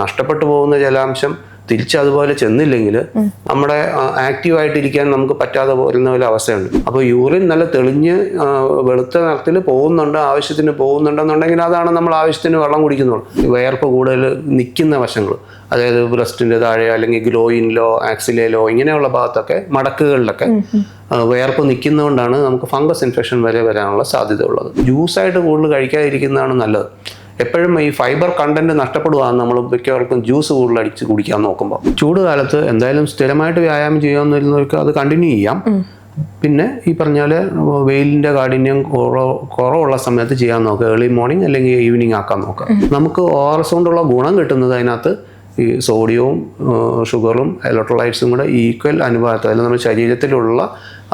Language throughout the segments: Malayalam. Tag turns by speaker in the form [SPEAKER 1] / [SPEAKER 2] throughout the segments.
[SPEAKER 1] നഷ്ടപ്പെട്ടു പോകുന്ന ജലാംശം തിരിച്ചതുപോലെ ചെന്നില്ലെങ്കിൽ നമ്മുടെ ആക്റ്റീവായിട്ടിരിക്കാൻ നമുക്ക് പറ്റാതെ പോരുന്ന ഒരു അവസ്ഥയുണ്ട്. അപ്പോൾ യൂറിൻ നല്ല തെളിഞ്ഞ് വെളുത്ത നിറത്തിൽ പോകുന്നുണ്ട്, ആവശ്യത്തിന് പോകുന്നുണ്ടെന്നുണ്ടെങ്കിൽ അതാണ് നമ്മൾ ആവശ്യത്തിന് വെള്ളം കുടിക്കുന്നുള്ളൂ. വിയർപ്പ് കൂടുതൽ നിൽക്കുന്ന വശങ്ങൾ, അതായത് ബ്രസ്റ്റിൻ്റെ താഴെ അല്ലെങ്കിൽ ഗ്ലോയിനിലോ ആക്സിലയിലോ ഇങ്ങനെയുള്ള ഭാഗത്തൊക്കെ മടക്കുകളിലൊക്കെ വിയർപ്പ് നിൽക്കുന്നതുകൊണ്ടാണ് നമുക്ക് ഫംഗസ് ഇൻഫെക്ഷൻ വരെ വരാനുള്ള സാധ്യത ഉള്ളത്. ജ്യൂസായിട്ട് കൂടുതൽ കഴിക്കാതിരിക്കുന്നതാണ് നല്ലത്. എപ്പോഴും ഈ ഫൈബർ കണ്ടന്റ് നഷ്ടപ്പെടുകയാണ് നമ്മൾ മിക്കവർക്കും ജ്യൂസ് കൂടുതൽ അടിച്ച് കുടിക്കാൻ നോക്കുമ്പോൾ. ചൂട് കാലത്ത് എന്തായാലും സ്ഥിരമായിട്ട് വ്യായാമം ചെയ്യാവുന്നവർക്ക് അത് കണ്ടിന്യൂ ചെയ്യാം. പിന്നെ ഈ പറഞ്ഞാൽ വെയിലിൻ്റെ കാഠിന്യം കുറവുള്ള സമയത്ത് ചെയ്യാൻ നോക്കുക. ഏർലി മോർണിംഗ് അല്ലെങ്കിൽ ഈവനിങ് ആക്കാൻ നോക്കുക. നമുക്ക് ORS കൊണ്ടുള്ള ഗുണം കിട്ടുന്നത് അതിനകത്ത് ഈ സോഡിയവും ഷുഗറും ഇലക്ട്രോലൈറ്റ്സും കൂടെ ഈക്വൽ അനുപാതത്തിൽ, അതായത് നമ്മുടെ ശരീരത്തിലുള്ള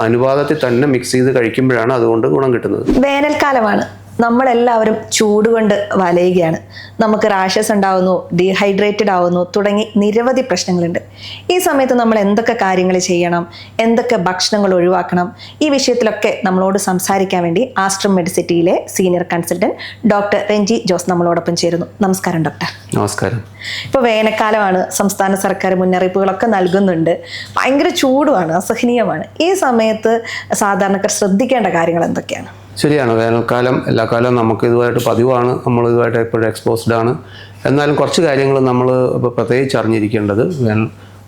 [SPEAKER 1] അനുപാതത്തിൽ തന്നെ മിക്സ് ചെയ്ത് കഴിക്കുമ്പോഴാണ് അതുകൊണ്ട് ഗുണം കിട്ടുന്നത്.
[SPEAKER 2] വേനൽക്കാലമാണ്, നമ്മളെല്ലാവരും ചൂട് കൊണ്ട് വലയുകയാണ്. നമുക്ക് റാഷസ് ഉണ്ടാവുന്നു, ഡീഹൈഡ്രേറ്റഡ് ആവുന്നു, തുടങ്ങി നിരവധി പ്രശ്നങ്ങളുണ്ട്. ഈ സമയത്ത് നമ്മൾ എന്തൊക്കെ കാര്യങ്ങൾ ചെയ്യണം, എന്തൊക്കെ ഭക്ഷണങ്ങൾ ഒഴിവാക്കണം, ഈ വിഷയത്തിലൊക്കെ നമ്മളോട് സംസാരിക്കാൻ വേണ്ടി ആസ്ട്രം മെഡിസിറ്റിയിലെ senior consultant doctor Ranji Jose നമ്മളോടൊപ്പം ചേരുന്നു. നമസ്കാരം ഡോക്ടർ.
[SPEAKER 1] നമസ്കാരം.
[SPEAKER 2] ഇപ്പോൾ വേനൽക്കാലമാണ്, സംസ്ഥാന സർക്കാർ മുന്നറിയിപ്പുകളൊക്കെ നൽകുന്നുണ്ട്. ഭയങ്കര ചൂടുമാണ്, അസഹനീയമാണ്. ഈ സമയത്ത് സാധാരണക്കാർ ശ്രദ്ധിക്കേണ്ട കാര്യങ്ങൾ എന്തൊക്കെയാണ്?
[SPEAKER 1] ശരിയാണ്, വേനൽക്കാലം എല്ലാ കാലവും നമുക്ക് ഇതുമായിട്ട് പതിവാണ്, നമ്മൾ ഇതുമായിട്ട് എപ്പോഴും എക്സ്പോസ്ഡ് ആണ്. എന്നാലും കുറച്ച് കാര്യങ്ങൾ നമ്മൾ ഇപ്പോൾ പ്രത്യേകിച്ച് അറിഞ്ഞിരിക്കേണ്ടത്,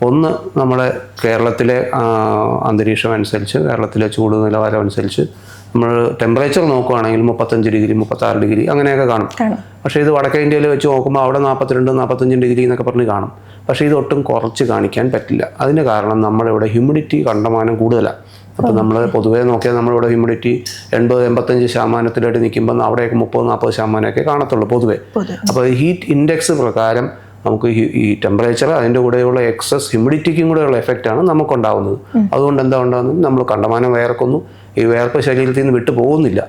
[SPEAKER 1] ഒന്ന് നമ്മുടെ കേരളത്തിലെ അന്തരീക്ഷം അനുസരിച്ച്, കേരളത്തിലെ ചൂട് നിലവാരം അനുസരിച്ച് നമ്മൾ ടെമ്പറേച്ചർ നോക്കുകയാണെങ്കിൽ 35 ഡിഗ്രി 36 ഡിഗ്രി അങ്ങനെയൊക്കെ കാണും. പക്ഷേ ഇത് വടക്കേ ഇന്ത്യയിൽ വെച്ച് നോക്കുമ്പോൾ അവിടെ 42-45 ഡിഗ്രി എന്നൊക്കെ പറഞ്ഞ് കാണും. പക്ഷേ ഇതൊട്ടും കുറച്ച് കാണിക്കാൻ പറ്റില്ല. അതിന് കാരണം നമ്മളിവിടെ ഹ്യൂമിഡിറ്റി കണ്ടമാനം കൂടുതലാണ്. അപ്പോൾ നമ്മൾ പൊതുവേ നോക്കിയാൽ നമ്മളിവിടെ ഹ്യൂമിഡിറ്റി 80-85% നിൽക്കുമ്പോൾ അവിടെയൊക്കെ 30-40% കാണത്തുള്ളൂ പൊതുവേ. അപ്പോൾ ഹീറ്റ് ഇൻഡെക്സ് പ്രകാരം നമുക്ക് ഈ ടെമ്പറേച്ചർ അതിൻ്റെ കൂടെയുള്ള എക്സസ് ഹ്യൂമിഡിറ്റിക്കും കൂടെയുള്ള എഫക്റ്റാണ് നമുക്കുണ്ടാവുന്നത്. അതുകൊണ്ട് എന്താ ഉണ്ടാകുന്നത്, നമ്മൾ കണ്ടമാനം വിയർക്കുന്നു, ഈ വിയർപ്പ് ശരീരത്തിൽ നിന്ന് വിട്ടു പോകുന്നില്ല.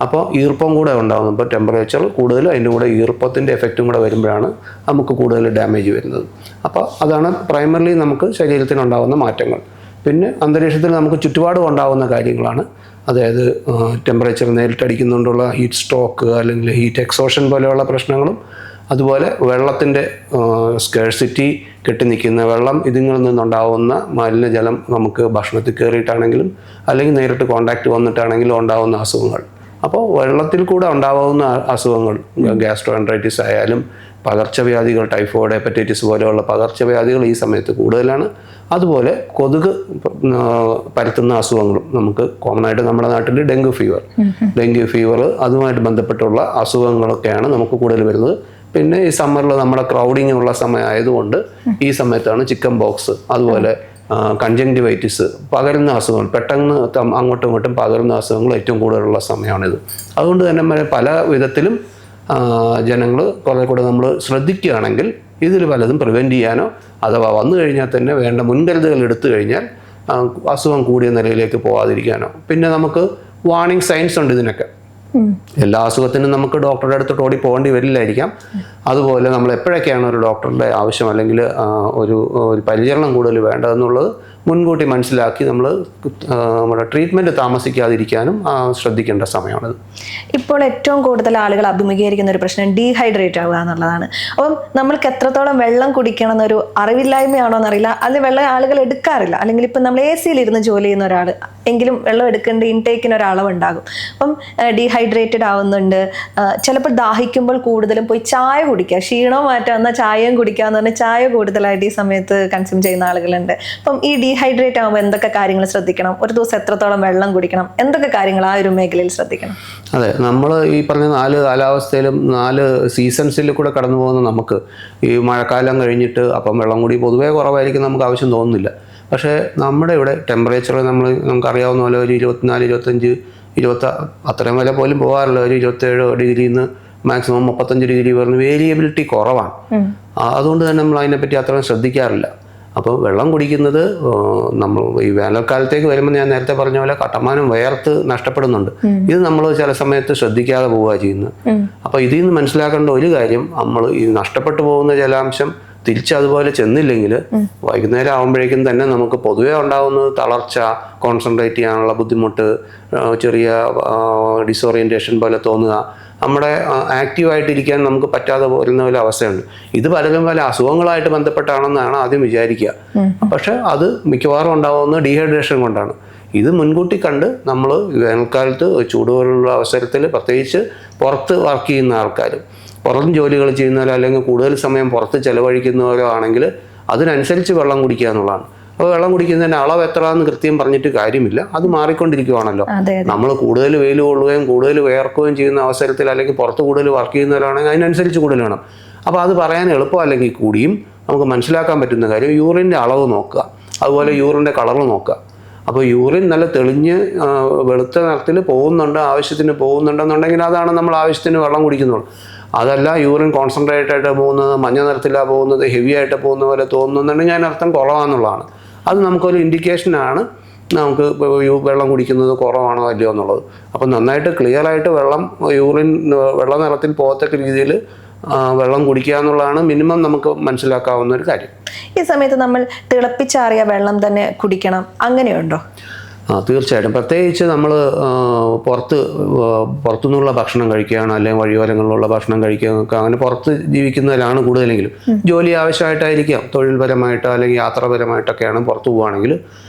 [SPEAKER 1] അപ്പോൾ ഈർപ്പം കൂടെ ഉണ്ടാകുന്നു. ഇപ്പോൾ ടെമ്പറേച്ചർ കൂടുതൽ അതിൻ്റെ കൂടെ ഈർപ്പത്തിൻ്റെ എഫക്റ്റും കൂടെ വരുമ്പോഴാണ് നമുക്ക് കൂടുതൽ ഡാമേജ് വരുന്നത്. അപ്പോൾ അതാണ് പ്രൈമറിലി നമുക്ക് ശരീരത്തിനുണ്ടാകുന്ന മാറ്റങ്ങൾ. പിന്നെ അന്തരീക്ഷത്തിൽ നമുക്ക് ചുറ്റുപാടും ഉണ്ടാകുന്ന കാര്യങ്ങളാണ്, അതായത് ടെമ്പറേച്ചർ നേരിട്ടടിക്കുന്നുകൊണ്ടുള്ള ഹീറ്റ് സ്ട്രോക്ക് അല്ലെങ്കിൽ ഹീറ്റ് എക്സോഷൻ പോലെയുള്ള പ്രശ്നങ്ങളും, അതുപോലെ വെള്ളത്തിൻ്റെ സ്കേഴ്സിറ്റി, കെട്ടി നിൽക്കുന്ന വെള്ളം, ഇതിങ്ങളിൽ നിന്നുണ്ടാവുന്ന മലിനജലം നമുക്ക് ഭക്ഷണത്തിൽ കയറിയിട്ടാണെങ്കിലും അല്ലെങ്കിൽ നേരിട്ട് കോണ്ടാക്റ്റ് വന്നിട്ടാണെങ്കിലും ഉണ്ടാകുന്ന അസുഖങ്ങൾ. അപ്പോൾ വെള്ളത്തിൽ കൂടെ ഉണ്ടാവുന്ന അസുഖങ്ങൾ, ഗ്യാസ്ട്രോഎൻട്രൈറ്റിസ് ആയാലും പകർച്ചവ്യാധികൾ, ടൈഫോയിഡ്, ഹെപ്പറ്റൈറ്റിസ് പോലെയുള്ള പകർച്ചവ്യാധികൾ ഈ സമയത്ത് കൂടുതലാണ്. അതുപോലെ കൊതുക് പരത്തുന്ന അസുഖങ്ങളും നമുക്ക് കോമൺ ആയിട്ട് നമ്മുടെ നാട്ടിൽ ഡെങ്കു ഫീവർ അതുമായിട്ട് ബന്ധപ്പെട്ടുള്ള അസുഖങ്ങളൊക്കെയാണ് നമുക്ക് കൂടുതൽ വരുന്നത്. പിന്നെ ഈ സമ്മറിൽ നമ്മുടെ ക്രൗഡിങ് ഉള്ള സമയമായതുകൊണ്ട് ഈ സമയത്താണ് ചിക്കൻ ബോക്സ്, അതുപോലെ കൺജങ്ക്റ്റിവൈറ്റിസ്, പകരുന്ന അസുഖങ്ങൾ, പെട്ടെന്ന് അങ്ങോട്ടും ഇങ്ങോട്ടും പകരുന്ന അസുഖങ്ങൾ ഏറ്റവും കൂടുതലുള്ള സമയമാണിത്. അതുകൊണ്ട് തന്നെ പല വിധത്തിലും ജനങ്ങൾ കുറേ കൂടെ നമ്മൾ ശ്രദ്ധിക്കുകയാണെങ്കിൽ ഇതിൽ പലതും പ്രിവെൻറ്റ് ചെയ്യാനോ അഥവാ വന്നു കഴിഞ്ഞാൽ തന്നെ വേണ്ട മുൻകരുതലുകൾ എടുത്തു കഴിഞ്ഞാൽ അസുഖം കൂടിയ നിലയിലേക്ക് പോകാതിരിക്കാനോ. പിന്നെ നമുക്ക് വാർണിംഗ് സൈൻസ് ഉണ്ട് ഇതിനൊക്കെ. എല്ലാ അസുഖത്തിനും നമുക്ക് ഡോക്ടറുടെ അടുത്തോട്ട് ഓടി പോകേണ്ടി വരില്ലായിരിക്കാം. അതുപോലെ നമ്മൾ എപ്പോഴൊക്കെയാണ് ഒരു ഡോക്ടറുടെ ആവശ്യം അല്ലെങ്കിൽ ഒരു പരിചരണം കൂടുതൽ വേണ്ടതെന്നുള്ളത് മുൻകൂട്ടി മനസ്സിലാക്കി നമ്മൾ നമ്മുടെ ട്രീറ്റ്മെൻറ്റ് താമസിക്കാതിരിക്കാനും ശ്രദ്ധിക്കേണ്ട സമയമാണിത്.
[SPEAKER 2] ഇപ്പോൾ ഏറ്റവും കൂടുതൽ ആളുകൾ അഭിമുഖീകരിക്കുന്ന ഒരു പ്രശ്നം ഡീഹൈഡ്രേറ്റ് ആവുക എന്നുള്ളതാണ്. അപ്പം നമ്മൾക്ക് എത്രത്തോളം വെള്ളം കുടിക്കണം എന്നൊരു അറിവില്ലായ്മയാണോ എന്നറിയില്ല, അല്ലെങ്കിൽ വെള്ളം ആളുകൾ എടുക്കാറില്ല. അല്ലെങ്കിൽ ഇപ്പം നമ്മൾ AC-ലിരുന്ന് ജോലി ചെയ്യുന്ന ഒരാൾ എങ്കിലും വെള്ളം എടുക്കേണ്ട ഇൻടേക്കിന് ഒരളവുണ്ടാകും. അപ്പം ഡീഹൈഡ്രേറ്റഡ് ആവുന്നുണ്ട്. ചിലപ്പോൾ ദാഹിക്കുമ്പോൾ കൂടുതലും പോയി ചായ കുടിക്കുക, ക്ഷീണം മാറ്റാൻ എന്നാൽ ചായയും കുടിക്കാന്ന് പറഞ്ഞാൽ ചായ കൂടുതലായിട്ട് ഈ സമയത്ത് കൺസ്യൂം ചെയ്യുന്ന ആളുകളുണ്ട്. അപ്പം ഈ ഡീഹൈഡ്രേറ്റ് ആകുമ്പോൾ എന്തൊക്കെ കാര്യങ്ങൾ ശ്രദ്ധിക്കണം, ഒരു ദിവസം എത്രത്തോളം വെള്ളം കുടിക്കണം, എന്തൊക്കെ കാര്യങ്ങൾ ആ ഒരു മേഖലയിൽ ശ്രദ്ധിക്കണം?
[SPEAKER 1] അതെ, നമ്മൾ ഈ പറഞ്ഞ 4 കാലാവസ്ഥയിലും 4 സീസൺസിൽ കൂടെ കടന്നു പോകുന്ന നമുക്ക് ഈ മഴക്കാലം കഴിഞ്ഞിട്ട് അപ്പം വെള്ളം കൂടി പൊതുവേ കുറവായിരിക്കും, നമുക്ക് ആവശ്യം തോന്നുന്നില്ല. പക്ഷേ നമ്മുടെ ഇവിടെ ടെമ്പറേച്ചർ നമുക്കറിയാവുന്ന പോലെ ഒരു 24, 25, 20 അത്രയും വരെ പോലും പോകാറില്ല. ഒരു 27 ഡിഗ്രിയിൽ നിന്ന് മാക്സിമം 35 ഡിഗ്രി വരുന്ന വേരിയബിലിറ്റി കുറവാണ്. അതുകൊണ്ട് തന്നെ നമ്മൾ അതിനെപ്പറ്റി അത്രയും ശ്രദ്ധിക്കാറില്ല. അപ്പോൾ വെള്ളം കുടിക്കുന്നത് നമ്മൾ ഈ വേനൽക്കാലത്തേക്ക് വരുമ്പോൾ ഞാൻ നേരത്തെ പറഞ്ഞ പോലെ കട്ടമാനം വിയർത്ത് നഷ്ടപ്പെടുന്നുണ്ട്. ഇത് നമ്മൾ ചില സമയത്ത് ശ്രദ്ധിക്കാതെ പോവുക ചെയ്യുന്നത്. അപ്പോൾ ഇതിൽ നിന്ന് മനസ്സിലാക്കേണ്ട ഒരു കാര്യം, നമ്മൾ ഈ നഷ്ടപ്പെട്ടു പോകുന്ന ജലാംശം തിരിച്ചതുപോലെ ചെന്നില്ലെങ്കിൽ വൈകുന്നേരം ആകുമ്പോഴേക്കും തന്നെ നമുക്ക് പൊതുവേ ഉണ്ടാകുന്നത് തളർച്ച, കോൺസെൻട്രേറ്റ് ചെയ്യാനുള്ള ബുദ്ധിമുട്ട്, ചെറിയ ഡിസോറിയൻറ്റേഷൻ പോലെ തോന്നുക, നമ്മുടെ ആക്റ്റീവായിട്ടിരിക്കാൻ നമുക്ക് പറ്റാതെ പോരുന്ന ഒരു അവസ്ഥയുണ്ട്. ഇത് പലരും പല അസുഖങ്ങളായിട്ട് ബന്ധപ്പെട്ടാണെന്നാണ് ആദ്യം വിചാരിക്കുക. പക്ഷെ അത് മിക്കവാറും ഉണ്ടാകുന്നത് ഡീഹൈഡ്രേഷൻ കൊണ്ടാണ്. ഇത് മുൻകൂട്ടി കണ്ട് നമ്മൾ വേനൽക്കാലത്ത് ചൂടുപോലുള്ള അവസരത്തിൽ പ്രത്യേകിച്ച് പുറത്ത് വർക്ക് ചെയ്യുന്ന ആൾക്കാർ, പുറം ജോലികൾ ചെയ്യുന്നവരോ അല്ലെങ്കിൽ കൂടുതൽ സമയം പുറത്ത് ചിലവഴിക്കുന്നവരോ ആണെങ്കിൽ അതിനനുസരിച്ച് വെള്ളം കുടിക്കുക എന്നുള്ളതാണ്. അപ്പോൾ വെള്ളം കുടിക്കുന്നതിൻ്റെ അളവ് എത്രയാണെന്ന് കൃത്യം പറഞ്ഞിട്ട് കാര്യമില്ല, അത് മാറിക്കൊണ്ടിരിക്കുകയാണല്ലോ. നമ്മൾ കൂടുതൽ വെയിൽ കൊള്ളുകയും കൂടുതൽ വേർക്കുകയും ചെയ്യുന്ന അവസരത്തിൽ അല്ലെങ്കിൽ പുറത്ത് കൂടുതൽ വർക്ക് ചെയ്യുന്നവരാണെങ്കിൽ അതിനനുസരിച്ച് കൂടുതൽ വേണം. അപ്പോൾ അത് പറയാൻ എളുപ്പം അല്ലെങ്കിൽ കൂടിയും നമുക്ക് മനസ്സിലാക്കാൻ പറ്റുന്ന കാര്യം യൂറിൻ്റെ അളവ് നോക്കുക, അതുപോലെ യൂറിൻ്റെ കളർ നോക്കുക. അപ്പോൾ യൂറിൻ നല്ല തെളിഞ്ഞ് വെളുത്ത നിറത്തിൽ പോകുന്നുണ്ട്, ആവശ്യത്തിന് പോകുന്നുണ്ടെന്നുണ്ടെങ്കിൽ അതാണ് നമ്മൾ ആവശ്യത്തിന് വെള്ളം കുടിക്കുന്നുള്ളൂ. അതല്ല യൂറിൻ കോൺസെൻട്രേറ്റ് ആയിട്ട് പോകുന്നത്, മഞ്ഞ നിറത്തിലാണ് പോകുന്നത്, ഹെവി ആയിട്ട് പോകുന്ന പോലെ തോന്നുന്നുണ്ടെങ്കിൽ അതിനർത്ഥം കുറവാണെന്നുള്ളതാണ്. അത് നമുക്കൊരു ഇൻഡിക്കേഷനാണ് നമുക്ക് വെള്ളം കുടിക്കുന്നത് കുറവാണോ അല്ലയോ എന്നുള്ളത്. അപ്പം നന്നായിട്ട് ക്ലിയർ ആയിട്ട് യൂറിൻ വെള്ള നിറത്തിൽ പോകത്തക്ക രീതിയിൽ വെള്ളം കുടിക്കുക എന്നുള്ളതാണ് മിനിമം നമുക്ക് മനസ്സിലാക്കാവുന്ന ഒരു കാര്യം.
[SPEAKER 2] ഈ സമയത്ത് നമ്മൾ തിളപ്പിച്ചാറിയ വെള്ളം തന്നെ കുടിക്കണം, അങ്ങനെയുണ്ടോ?
[SPEAKER 1] തീർച്ചയായിട്ടും. പ്രത്യേകിച്ച് നമ്മൾ പുറത്തുനിന്നുള്ള ഭക്ഷണം കഴിക്കുകയാണ്, അല്ലെങ്കിൽ വഴിയോരങ്ങളിലുള്ള ഭക്ഷണം കഴിക്കുകയൊക്കെ അങ്ങനെ പുറത്ത് ജീവിക്കുന്നതിലാണ് കൂടുതലെങ്കിലും. ജോലി ആവശ്യമായിട്ടായിരിക്കാം, തൊഴിൽപരമായിട്ടോ അല്ലെങ്കിൽ യാത്രാപരമായിട്ടൊക്കെയാണ് പുറത്തു പോവുകയാണെങ്കിൽ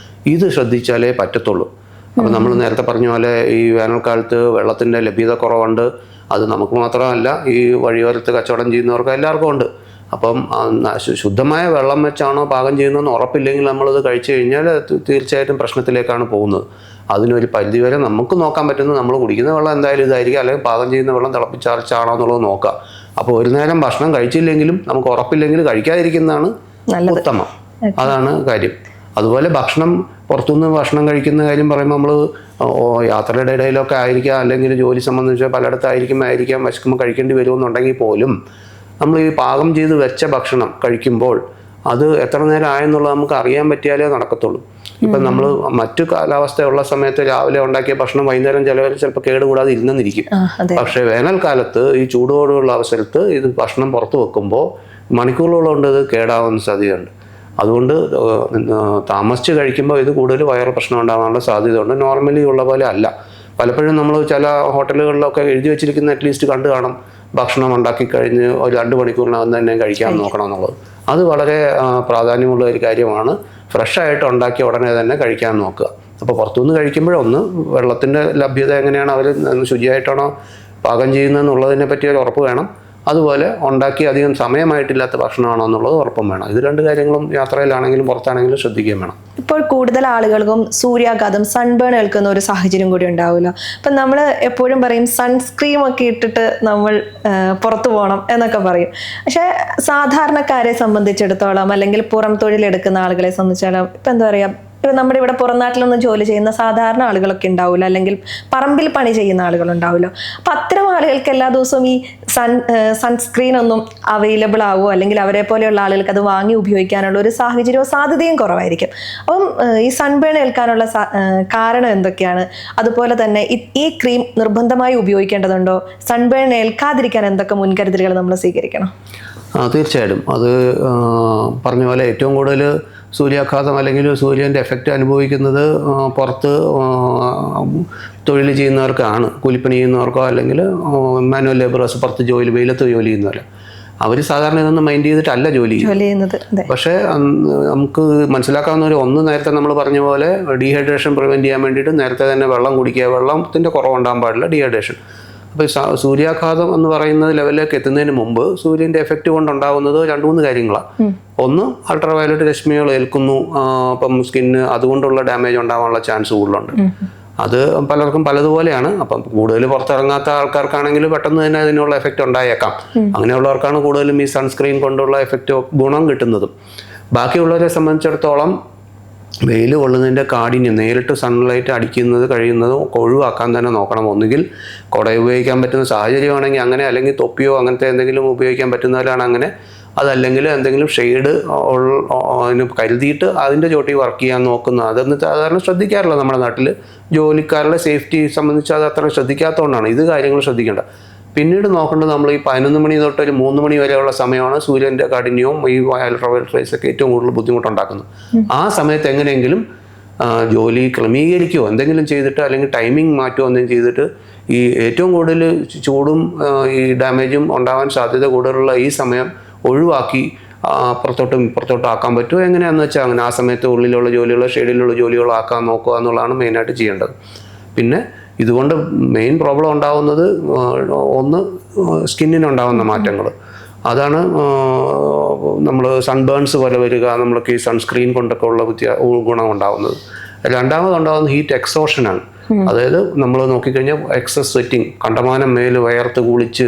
[SPEAKER 1] ഇത് ശ്രദ്ധിച്ചാലേ പറ്റത്തുള്ളൂ. അപ്പം നമ്മൾ നേരത്തെ പറഞ്ഞ പോലെ ഈ വേനൽക്കാലത്ത് വെള്ളത്തിൻ്റെ ലഭ്യത കുറവുണ്ട്. അത് നമുക്ക് മാത്രമല്ല, ഈ വഴിയോരത്ത് കച്ചവടം ചെയ്യുന്നവർക്ക് എല്ലാവർക്കും ഉണ്ട്. അപ്പം ശുദ്ധമായ വെള്ളം വെച്ചാണോ പാകം ചെയ്യുന്നതെന്ന് ഉറപ്പില്ലെങ്കിൽ നമ്മളത് കഴിച്ചു കഴിഞ്ഞാൽ തീർച്ചയായിട്ടും പ്രശ്നത്തിലേക്കാണ് പോകുന്നത്. അതിനൊരു പരിധിവരെ നമുക്ക് നോക്കാൻ പറ്റുന്നത് നമ്മൾ കുടിക്കുന്ന വെള്ളം എന്തായാലും ഇതായിരിക്കും, അല്ലെങ്കിൽ പാകം ചെയ്യുന്ന വെള്ളം തിളപ്പിച്ചാർച്ചാണോ എന്നുള്ളത് നോക്കുക. അപ്പോൾ ഒരു നേരം ഭക്ഷണം കഴിച്ചില്ലെങ്കിലും നമുക്ക് ഉറപ്പില്ലെങ്കിൽ കഴിക്കാതിരിക്കുന്നതാണ് ഉത്തമം. അതാണ് കാര്യം. അതുപോലെ പുറത്തുനിന്ന് ഭക്ഷണം കഴിക്കുന്ന കാര്യം പറയുമ്പോൾ നമ്മൾ യാത്രയുടെ ഇടയിലൊക്കെ ആയിരിക്കാം, അല്ലെങ്കിൽ ജോലി സംബന്ധിച്ച് പലയിടത്തായിരിക്കാം വിശക്കുമ്പോൾ കഴിക്കേണ്ടി വരുമെന്നുണ്ടെങ്കിൽ പോലും നമ്മൾ ഈ പാകം ചെയ്ത് വെച്ച ഭക്ഷണം കഴിക്കുമ്പോൾ അത് എത്ര നേരം ആയെന്നുള്ളത് നമുക്ക് അറിയാൻ പറ്റിയാലേ നടക്കത്തുള്ളൂ. ഇപ്പം നമ്മൾ മറ്റു കാലാവസ്ഥയുള്ള സമയത്ത് രാവിലെ ഉണ്ടാക്കിയ ഭക്ഷണം വൈകുന്നേരം ചിലപ്പോൾ കേടുകൂടാതെ ഇരുന്നിരിക്കും. പക്ഷേ വേനൽക്കാലത്ത് ഈ ചൂടോടുള്ള അവസരത്ത് ഇത് ഭക്ഷണം പുറത്ത് വെക്കുമ്പോൾ മണിക്കൂറുകളോളം കൊണ്ട് ഇത് കേടാവുന്ന സാധ്യതയുണ്ട്. അതുകൊണ്ട് താമസിച്ച് കഴിക്കുമ്പോൾ ഇത് കൂടുതൽ വയറ് പ്രശ്നം ഉണ്ടാകാനുള്ള സാധ്യതയുണ്ട്. നോർമലി ഉള്ള പോലെ അല്ല. പലപ്പോഴും നമ്മൾ ചില ഹോട്ടലുകളിലൊക്കെ എഴുതി വെച്ചിരിക്കുന്ന അറ്റ്ലീസ്റ്റ് കണ്ടു കാണും, ഭക്ഷണം ഉണ്ടാക്കി കഴിഞ്ഞ് ഒരു 2 മണിക്കൂറിനകം തന്നെ കഴിക്കാൻ നോക്കണം എന്നുള്ളത്. അത് വളരെ പ്രാധാന്യമുള്ള ഒരു കാര്യമാണ്. ഫ്രഷായിട്ട് ഉണ്ടാക്കിയ ഉടനെ തന്നെ കഴിക്കാൻ നോക്കുക. അപ്പോൾ പുറത്തുനിന്ന് കഴിക്കുമ്പോഴൊന്ന് വെള്ളത്തിൻ്റെ ലഭ്യത എങ്ങനെയാണ്, അവർ ശുചിയായിട്ടാണോ പാകം ചെയ്യുന്നതെന്നുള്ളതിനെ പറ്റി ഒരു ഉറപ്പ് വേണം. അതുപോലെ ഉണ്ടാക്കി അധികം സമയമായിട്ടില്ലാത്ത ഭക്ഷണമാണോ എന്നുള്ളത് ഉറപ്പും വേണം. ഇത് 2 കാര്യങ്ങളും യാത്രയിലാണെങ്കിലും പുറത്താണെങ്കിലും ശ്രദ്ധിക്കുകയും വേണം.
[SPEAKER 2] ഇപ്പോൾ കൂടുതൽ ആളുകൾക്കും സൂര്യാഘാതം, സൺബേൺ ഏൽക്കുന്ന ഒരു സാഹചര്യം കൂടി ഉണ്ടാവുമല്ലോ. അപ്പം നമ്മൾ എപ്പോഴും പറയും സൺസ്ക്രീം ഒക്കെ ഇട്ടിട്ട് നമ്മൾ പുറത്തു പോകണം എന്നൊക്കെ പറയും. പക്ഷേ സാധാരണക്കാരെ സംബന്ധിച്ചിടത്തോളം അല്ലെങ്കിൽ പുറം തൊഴിലെടുക്കുന്ന ആളുകളെ സംബന്ധിച്ചിടത്തോളം ഇപ്പം എന്താ പറയുക, ഇപ്പം നമ്മുടെ ഇവിടെ പുറം നാട്ടിലൊന്നും ജോലി ചെയ്യുന്ന സാധാരണ ആളുകളൊക്കെ ഉണ്ടാവില്ല, അല്ലെങ്കിൽ പറമ്പിൽ പണി ചെയ്യുന്ന ആളുകളുണ്ടാവുമല്ലോ. അപ്പം അത്തരം ആളുകൾക്ക് എല്ലാ ദിവസവും ഈ സൺസ്ക്രീൻ ഒന്നും അവൈലബിൾ ആവുമോ, അല്ലെങ്കിൽ അവരെ പോലെയുള്ള ആളുകൾക്ക് അത് വാങ്ങി ഉപയോഗിക്കാനുള്ള ഒരു സാഹചര്യവും സാധ്യതയും കുറവായിരിക്കും. അപ്പം ഈ സൺബേൺ ഏൽക്കാനുള്ള കാരണം എന്തൊക്കെയാണ്? അതുപോലെ തന്നെ ഈ ക്രീം നിർബന്ധമായി ഉപയോഗിക്കേണ്ടതുണ്ടോ? സൺബേൺ ഏൽക്കാതിരിക്കാൻ എന്തൊക്കെ മുൻകരുതലുകൾ നമ്മൾ സ്വീകരിക്കണം?
[SPEAKER 1] തീർച്ചയായിട്ടും. അത് പറഞ്ഞ പോലെ ഏറ്റവും കൂടുതൽ സൂര്യാഘാതം അല്ലെങ്കിൽ സൂര്യൻ്റെ എഫക്റ്റ് അനുഭവിക്കുന്നത് പുറത്ത് തൊഴിൽ ചെയ്യുന്നവർക്കാണ്. കൂലിപ്പണി ചെയ്യുന്നവർക്കോ അല്ലെങ്കിൽ മാനുവൽ ലേബറേഴ്സ്, പുറത്ത് വെയിലത്ത് ജോലി ചെയ്യുന്നവർ, അവർ സാധാരണ ഇതൊന്നും മൈൻഡ് ചെയ്തിട്ടല്ല ജോലി ചെയ്യുന്നത്. പക്ഷേ നമുക്ക് മനസ്സിലാക്കാവുന്ന ഒന്ന് നേരത്തെ നമ്മൾ പറഞ്ഞ പോലെ ഡീഹൈഡ്രേഷൻ പ്രിവെൻറ്റ് ചെയ്യാൻ വേണ്ടിയിട്ട് നേരത്തെ തന്നെ വെള്ളം കുടിക്കുക. വെള്ളത്തിൻ്റെ കുറവുണ്ടാകാൻ പാടില്ല, ഡീഹൈഡ്രേഷൻ. അപ്പോൾ സൂര്യാഘാതം എന്ന് പറയുന്ന ലെവലിലേക്ക് എത്തുന്നതിന് മുമ്പ് സൂര്യൻ്റെ എഫക്റ്റ് കൊണ്ടുണ്ടാകുന്നത് 2-3 കാര്യങ്ങളാണ്. ഒന്ന്, അൾട്രാവയലറ്റ് രശ്മികൾ ഏൽക്കുന്നു. അപ്പം സ്കിന്ന് അതുകൊണ്ടുള്ള ഡാമേജ് ഉണ്ടാകാനുള്ള ചാൻസ് കൂടുതലുണ്ട്. അത് പലർക്കും പലതുപോലെയാണ്. അപ്പം കൂടുതൽ പുറത്തിറങ്ങാത്ത ആൾക്കാർക്കാണെങ്കിൽ പെട്ടെന്ന് തന്നെ അതിനുള്ള എഫക്റ്റ് ഉണ്ടായേക്കാം. അങ്ങനെയുള്ളവർക്കാണ് കൂടുതലും ഈ സൺസ്ക്രീൻ കൊണ്ടുള്ള എഫക്റ്റ് ഗുണം കിട്ടുന്നതും. ബാക്കിയുള്ളവരെ സംബന്ധിച്ചിടത്തോളം വെയിൽ കൊള്ളുന്നതിൻ്റെ കാഠിന്യം, നേരിട്ട് സൺലൈറ്റ് അടിക്കുന്നത് കഴിയുന്നതും ഒഴിവാക്കാൻ തന്നെ നോക്കണം. ഒന്നുകിൽ കുട ഉപയോഗിക്കാൻ പറ്റുന്ന സാഹചര്യമാണെങ്കിൽ അങ്ങനെ, അല്ലെങ്കിൽ തൊപ്പിയോ അങ്ങനത്തെ എന്തെങ്കിലും ഉപയോഗിക്കാൻ പറ്റുന്നവരാണ് അങ്ങനെ. അതല്ലെങ്കിൽ എന്തെങ്കിലും ഷെയ്ഡ് അതിന് കരുതിയിട്ട് അതിൻ്റെ ചോട്ടി വർക്ക് ചെയ്യാൻ നോക്കുന്നത്. അതൊന്നും സാധാരണ ശ്രദ്ധിക്കാറില്ല നമ്മുടെ നാട്ടിൽ. ജോലിക്കാരുടെ സേഫ്റ്റി സംബന്ധിച്ച് അത് അത്ര ശ്രദ്ധിക്കാത്തതുകൊണ്ടാണ്. ഇത് കാര്യങ്ങൾ ശ്രദ്ധിക്കേണ്ട. പിന്നീട് നോക്കേണ്ടത് നമ്മൾ ഈ 11 മണി തൊട്ട് ഒരു 3 മണി വരെയുള്ള സമയമാണ് സൂര്യൻ്റെ കാഠിന്യവും ഈ അൾട്രാവയലറ്റ് റേസ് ഒക്കെ ഏറ്റവും കൂടുതൽ ബുദ്ധിമുട്ടുണ്ടാക്കുന്നത്. ആ സമയത്ത് എങ്ങനെയെങ്കിലും ജോലി ക്രമീകരിക്കുകയോ എന്തെങ്കിലും ചെയ്തിട്ട്, അല്ലെങ്കിൽ ടൈമിംഗ് മാറ്റുകയോ എന്തെങ്കിലും ചെയ്തിട്ട് ഈ ഏറ്റവും കൂടുതൽ ചൂടും ഈ ഡാമേജും ഉണ്ടാവാൻ സാധ്യത കൂടുതലുള്ള ഈ സമയം ഒഴിവാക്കി അപ്പുറത്തോട്ടും ഇപ്പുറത്തോട്ടും ആക്കാൻ പറ്റുമോ എങ്ങനെയാണെന്ന് വെച്ചാൽ അങ്ങനെ ആ സമയത്ത് ഉള്ളിലുള്ള ജോലികളോ ഷെയ്ഡിലുള്ള ജോലികളോ ആക്കാൻ നോക്കുക എന്നുള്ളതാണ് മെയിനായിട്ട് ചെയ്യേണ്ടത്. പിന്നെ ഇതുകൊണ്ട് മെയിൻ പ്രോബ്ലം ഉണ്ടാകുന്നത് ഒന്ന് സ്കിന്നിനുണ്ടാകുന്ന മാറ്റങ്ങൾ, അതാണ് നമ്മൾ സൺബേൺസ് പോലെ വരിക, നമ്മൾക്ക് ഈ സൺസ്ക്രീൻ കൊണ്ടൊക്കെ ഉള്ള ഗുണം ഉണ്ടാകുന്നത്. രണ്ടാമതുണ്ടാകുന്ന ഹീറ്റ് എക്സോഷനാണ്. അതായത് നമ്മൾ നോക്കിക്കഴിഞ്ഞാൽ എക്സസ് സ്വെറ്റിങ്, കണ്ടമാനം മേല് വയർത്ത് കുളിച്ച്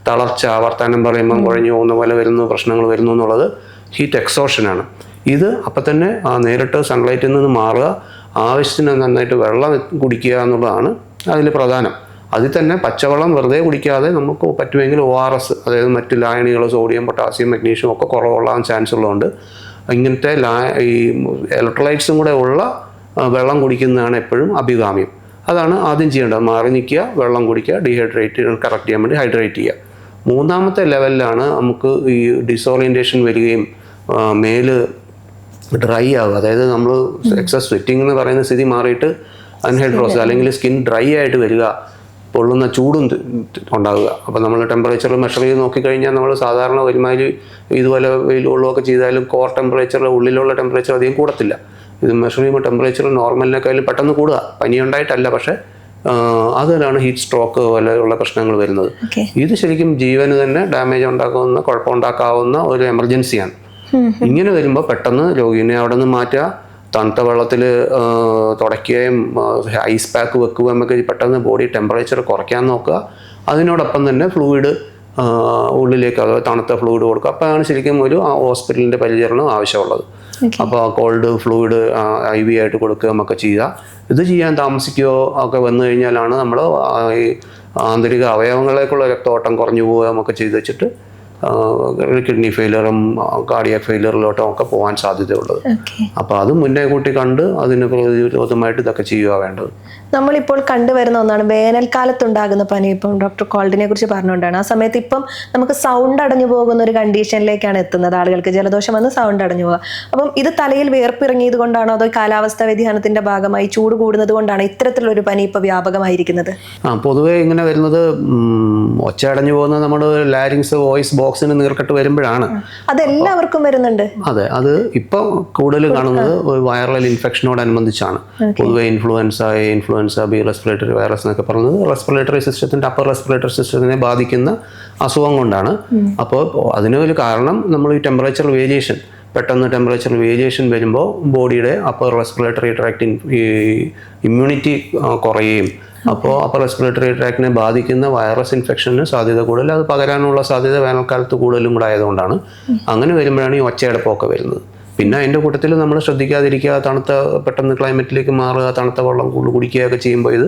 [SPEAKER 1] തളർച്ച, വർത്താനം പറയുമ്പം കുഴഞ്ഞു പോകുന്ന പോലെ പ്രശ്നങ്ങൾ വരുന്നു എന്നുള്ളത് ഹീറ്റ് എക്സോഷനാണ്. ഇത് അപ്പം തന്നെ നേരിട്ട് സൺലൈറ്റിൽ നിന്ന് മാറുക, ആവശ്യത്തിന് നന്നായിട്ട് വെള്ളം കുടിക്കുക എന്നുള്ളതാണ് അതിൽ പ്രധാനം. അതിൽ തന്നെ പച്ചവെള്ളം വെറുതെ കുടിക്കാതെ നമുക്ക് പറ്റുമെങ്കിൽ ORS, അതായത് മറ്റ് ലായനികൾ, സോഡിയം, പൊട്ടാസ്യം, മഗ്നീഷ്യം ഒക്കെ കുറവുള്ളാൻ ചാൻസ് ഉള്ളതുകൊണ്ട് ഇങ്ങനത്തെ ഈ ഇലക്ട്രോലൈറ്റ്സും കൂടെ ഉള്ള വെള്ളം കുടിക്കുന്നതാണ് എപ്പോഴും അഭികാമ്യം. അതാണ് ആദ്യം ചെയ്യേണ്ടത്. മാറി നിൽക്കുക, വെള്ളം കുടിക്കുക, കറക്റ്റ് ചെയ്യാൻ വേണ്ടി ഹൈഡ്രേറ്റ് ചെയ്യുക. മൂന്നാമത്തെ ലെവലിലാണ് നമുക്ക് ഈ ഡിസോറിയൻറ്റേഷൻ വരികയും മേല് ഡ്രൈ ആവുക. അതായത് നമ്മൾ എക്സസ് സ്വെറ്റിംഗ് എന്ന് പറയുന്ന സ്ഥിതി മാറിയിട്ട് അൺഹൈഡ്രോസ് അല്ലെങ്കിൽ സ്കിൻ ഡ്രൈ ആയിട്ട് വരിക, പൊള്ളുന്ന ചൂടും ഉണ്ടാവുക. അപ്പോൾ നമ്മൾ ടെമ്പറേച്ചർ മെഷർ ചെയ്ത് നോക്കിക്കഴിഞ്ഞാൽ നമ്മൾ സാധാരണ ഒരുമാതിരി ഇതുപോലെ വെയിൽ കൊള്ളുകയൊക്കെ ചെയ്താലും കോർ ടെമ്പറേച്ചറിൽ ഉള്ളിലുള്ള ടെമ്പറേച്ചർ അധികം കൂടത്തില്ല. ഇത് മെഷർ ചെയ്യുമ്പോൾ ടെമ്പറേച്ചർ നോർമലിനേക്കാളും പെട്ടെന്ന് കൂടുക. പനി ഉണ്ടായിട്ടല്ല, പക്ഷേ അതിലാണ് ഹീറ്റ് സ്ട്രോക്ക് പോലെയുള്ള പ്രശ്നങ്ങൾ വരുന്നത്. ഇത് ശരിക്കും ജീവന് തന്നെ ഡാമേജ് ഉണ്ടാക്കുന്ന, കുഴപ്പമുണ്ടാക്കാവുന്ന ഒരു എമർജൻസിയാണ്. ഇങ്ങനെ വരുമ്പോൾ പെട്ടെന്ന് രോഗിനെ അവിടെ നിന്ന് മാറ്റുക, തണുത്ത വെള്ളത്തിൽ തുടയ്ക്കുകയും ഐസ് പാക്ക് വെക്കുകയും ഒക്കെ പെട്ടെന്ന് ബോഡി ടെമ്പറേച്ചർ കുറയ്ക്കാൻ നോക്കുക. അതിനോടൊപ്പം തന്നെ ഫ്ലൂയിഡ് ഉള്ളിലേക്ക്, അതായത് തണുത്ത ഫ്ലൂയിഡ് കൊടുക്കുക. അപ്പോഴാണ് ശരിക്കും ഒരു ഹോസ്പിറ്റലിൻ്റെ പരിചരണം ആവശ്യമുള്ളത്. അപ്പോൾ കോൾഡ് ഫ്ലൂയിഡ് IV ആയിട്ട് കൊടുക്കുകയും ഒക്കെ ചെയ്യുക. ഇത് ചെയ്യാൻ താമസിക്കുകയോ ഒക്കെ വന്നു കഴിഞ്ഞാലാണ് നമ്മൾ ഈ ആന്തരിക അവയവങ്ങളിലേക്കുള്ള രക്തോട്ടം കുറഞ്ഞു പോവുകയും ഒക്കെ ചെയ്ത് വെച്ചിട്ട് കിഡ്നി ഫെയിലറും കാർഡിയാക് ഫെയിലറിലോട്ടും ഒക്കെ പോകാൻ സാധ്യതയുള്ളത്. അപ്പോൾ അത് മുന്നേ കൂട്ടി കണ്ട് അതിന് പ്രതിരോധമായിട്ട് ഇതൊക്കെ ചെയ്യുക വേണ്ടത്.
[SPEAKER 2] നമ്മളിപ്പോൾ കണ്ടുവരുന്ന ഒന്നാണ് വേനൽക്കാലത്തുണ്ടാകുന്ന പനി. ഇപ്പം ഡോക്ടർ കോൾഡിനെ കുറിച്ച് പറഞ്ഞുകൊണ്ടാണ്. ആ സമയത്ത് ഇപ്പം നമുക്ക് സൗണ്ട് അടഞ്ഞു പോകുന്ന ഒരു കണ്ടീഷനിലേക്കാണ് എത്തുന്നത്. ആളുകൾക്ക് ജലദോഷം വന്ന് സൗണ്ട് അടഞ്ഞു പോകുക. അപ്പം ഇത് തലയിൽ വേർപ്പിറങ്ങിയത് കൊണ്ടാണോ അതോ കാലാവസ്ഥാ വ്യതിയാനത്തിന്റെ ഭാഗമായി ചൂട് കൂടുന്നത് കൊണ്ടാണ് ഇത്തരത്തിലുള്ളൊരു പനി ഇപ്പോൾ വ്യാപകമായിരിക്കുന്നത്?
[SPEAKER 1] പൊതുവേ ഇങ്ങനെ വരുന്നത് ഒച്ച അടഞ്ഞു പോകുന്നത് നമ്മുടെ ലാരിങ്സ് വോയിസ് ബോക്സിന് നീർക്കെട്ട് വരുമ്പോഴാണ്.
[SPEAKER 2] അതെല്ലാവർക്കും വരുന്നുണ്ട്.
[SPEAKER 1] അതെ, അത് ഇപ്പം കൂടുതൽ കാണുന്നത് വൈറൽ ഇൻഫെക്ഷനോടനുബന്ധിച്ചാണ്. പൊതുവെ ഇൻഫ്ലുവൻസ ബി, റെസ്പിറേറ്ററി വൈറസ് എന്നൊക്കെ പറയുന്നത് റെസ്പിറേറ്ററി സിസ്റ്റത്തിൻ്റെ, അപ്പർ റെസ്പിറേറ്ററി സിസ്റ്റത്തിനെ ബാധിക്കുന്ന അസുഖം കൊണ്ടാണ്. അപ്പോൾ അതിനൊരു കാരണം നമ്മൾ ഈ ടെമ്പറേച്ചർ വേരിയേഷൻ, പെട്ടെന്ന് ടെമ്പറേച്ചർ വേരിയേഷൻ വരുമ്പോൾ ബോഡിയുടെ അപ്പർ റെസ്പിറേറ്ററി ട്രാക്ട് ഇമ്മ്യൂണിറ്റി കുറയുകയും അപ്പോൾ അപ്പർ റെസ്പിറേറ്ററി ട്രാക്റ്റിനെ ബാധിക്കുന്ന വൈറസ് ഇൻഫെക്ഷന് സാധ്യത കൂടുതൽ, അത് പകരാനുള്ള സാധ്യത വേനൽക്കാലത്ത് കൂടുതലും കൂടെ ആയതുകൊണ്ടാണ്. അങ്ങനെ വരുമ്പോഴാണ് ഈ ഒച്ചയടപ്പമൊക്കെ വരുന്നത്. പിന്നെ അതിൻ്റെ കൂട്ടത്തിൽ നമ്മൾ ശ്രദ്ധിക്കാതിരിക്കുക, പെട്ടെന്ന് ക്ലൈമറ്റിലേക്ക് മാറുക, തണുത്ത വെള്ളം കുടിക്കുകയൊക്കെ ചെയ്യുമ്പോൾ ഇത്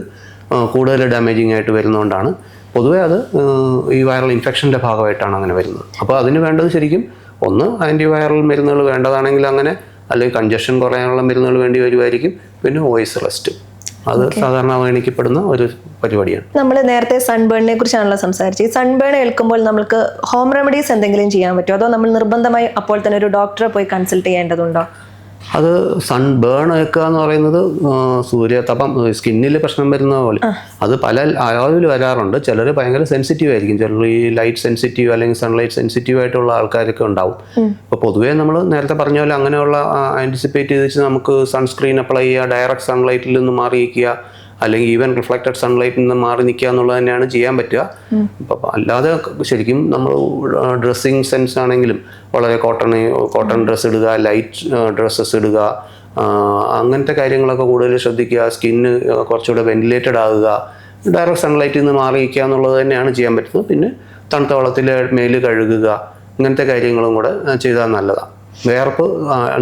[SPEAKER 1] കൂടുതൽ ഡാമേജിങ് ആയിട്ട് വരുന്നതുകൊണ്ടാണ്. പൊതുവേ അത് ഈ വൈറൽ ഇൻഫെക്ഷൻ്റെ ഭാഗമായിട്ടാണ് അങ്ങനെ വരുന്നത്. അപ്പോൾ അതിന് വേണ്ടത് ശരിക്കും ഒന്ന് ആൻറ്റിവൈറൽ മരുന്നുകൾ വേണ്ടതാണെങ്കിൽ അങ്ങനെ, അല്ലെങ്കിൽ കൺജഷൻ കുറയാനുള്ള മരുന്നുകൾ വേണ്ടി വരുമായിരിക്കും. പിന്നെ വോയിസ് റെസ്റ്റ്, അത് സാധാരണ അവഗണിക്കപ്പെടുന്ന ഒരു പരിപാടിയാണ്.
[SPEAKER 2] നമ്മൾ നേരത്തെ സൺബേണിനെ കുറിച്ചാണല്ലോ സംസാരിച്ചത്. ഈ സൺബേൺ ഏൽക്കുമ്പോൾ നമുക്ക് ഹോം റെമഡീസ് എന്തെങ്കിലും ചെയ്യാൻ പറ്റുമോ, അതോ നമ്മൾ നിർബന്ധമായി അപ്പോൾ തന്നെ ഒരു ഡോക്ടറെ പോയി കൺസൾട്ട് ചെയ്യേണ്ടതുണ്ടോ?
[SPEAKER 1] അത് സൺബേൺ ഏൽക്കുക എന്ന് പറയുന്നത് സൂര്യതപം, സ്കിന്നിൽ പ്രശ്നം വരുന്ന പോലെ അത് പല അളവിൽ വരാറുണ്ട്. ചിലർ ഭയങ്കര സെൻസിറ്റീവ് ആയിരിക്കും, ചിലർ ഈ ലൈറ്റ് സെൻസിറ്റീവ് അല്ലെങ്കിൽ സൺലൈറ്റ് സെൻസിറ്റീവ് ആയിട്ടുള്ള ആൾക്കാരൊക്കെ ഉണ്ടാവും. അപ്പോൾ പൊതുവേ നമ്മൾ നേരത്തെ പറഞ്ഞ പോലെ അങ്ങനെയുള്ള ആൻറ്റിസിപ്പേറ്റ് ചെയ്ത് വെച്ച് നമുക്ക് സൺസ്ക്രീൻ അപ്ലൈ ചെയ്യുക, ഡയറക്റ്റ് സൺലൈറ്റിൽ നിന്ന് മാറി നിൽക്കുക, അല്ലെങ്കിൽ ഈവൻ റിഫ്ലക്റ്റഡ് സൺലൈറ്റിൽ നിന്ന് മാറി നിൽക്കുക എന്നുള്ളത് തന്നെയാണ് ചെയ്യാൻ പറ്റുക. അപ്പം അല്ലാതെ ശരിക്കും നമ്മൾ ഡ്രസ്സിങ് സെൻസ് ആണെങ്കിലും വളരെ കോട്ടൺ ഡ്രസ്സ് ഇടുക, ലൈറ്റ് ഡ്രസ്സസ് ഇടുക, അങ്ങനത്തെ കാര്യങ്ങളൊക്കെ കൂടുതൽ ശ്രദ്ധിക്കുക. സ്കിന്ന് കുറച്ചുകൂടെ വെന്റിലേറ്റഡ് ആകുക, ഡയറക്റ്റ് സൺലൈറ്റിൽ നിന്ന് മാറി നിൽക്കുക എന്നുള്ളത് തന്നെയാണ് ചെയ്യാൻ പറ്റുന്നത്. പിന്നെ തണുത്ത വെള്ളത്തിൽ മേല് കഴുകുക, ഇങ്ങനത്തെ കാര്യങ്ങളും കൂടെ ചെയ്താൽ നല്ലതാണ്. വേർപ്പ്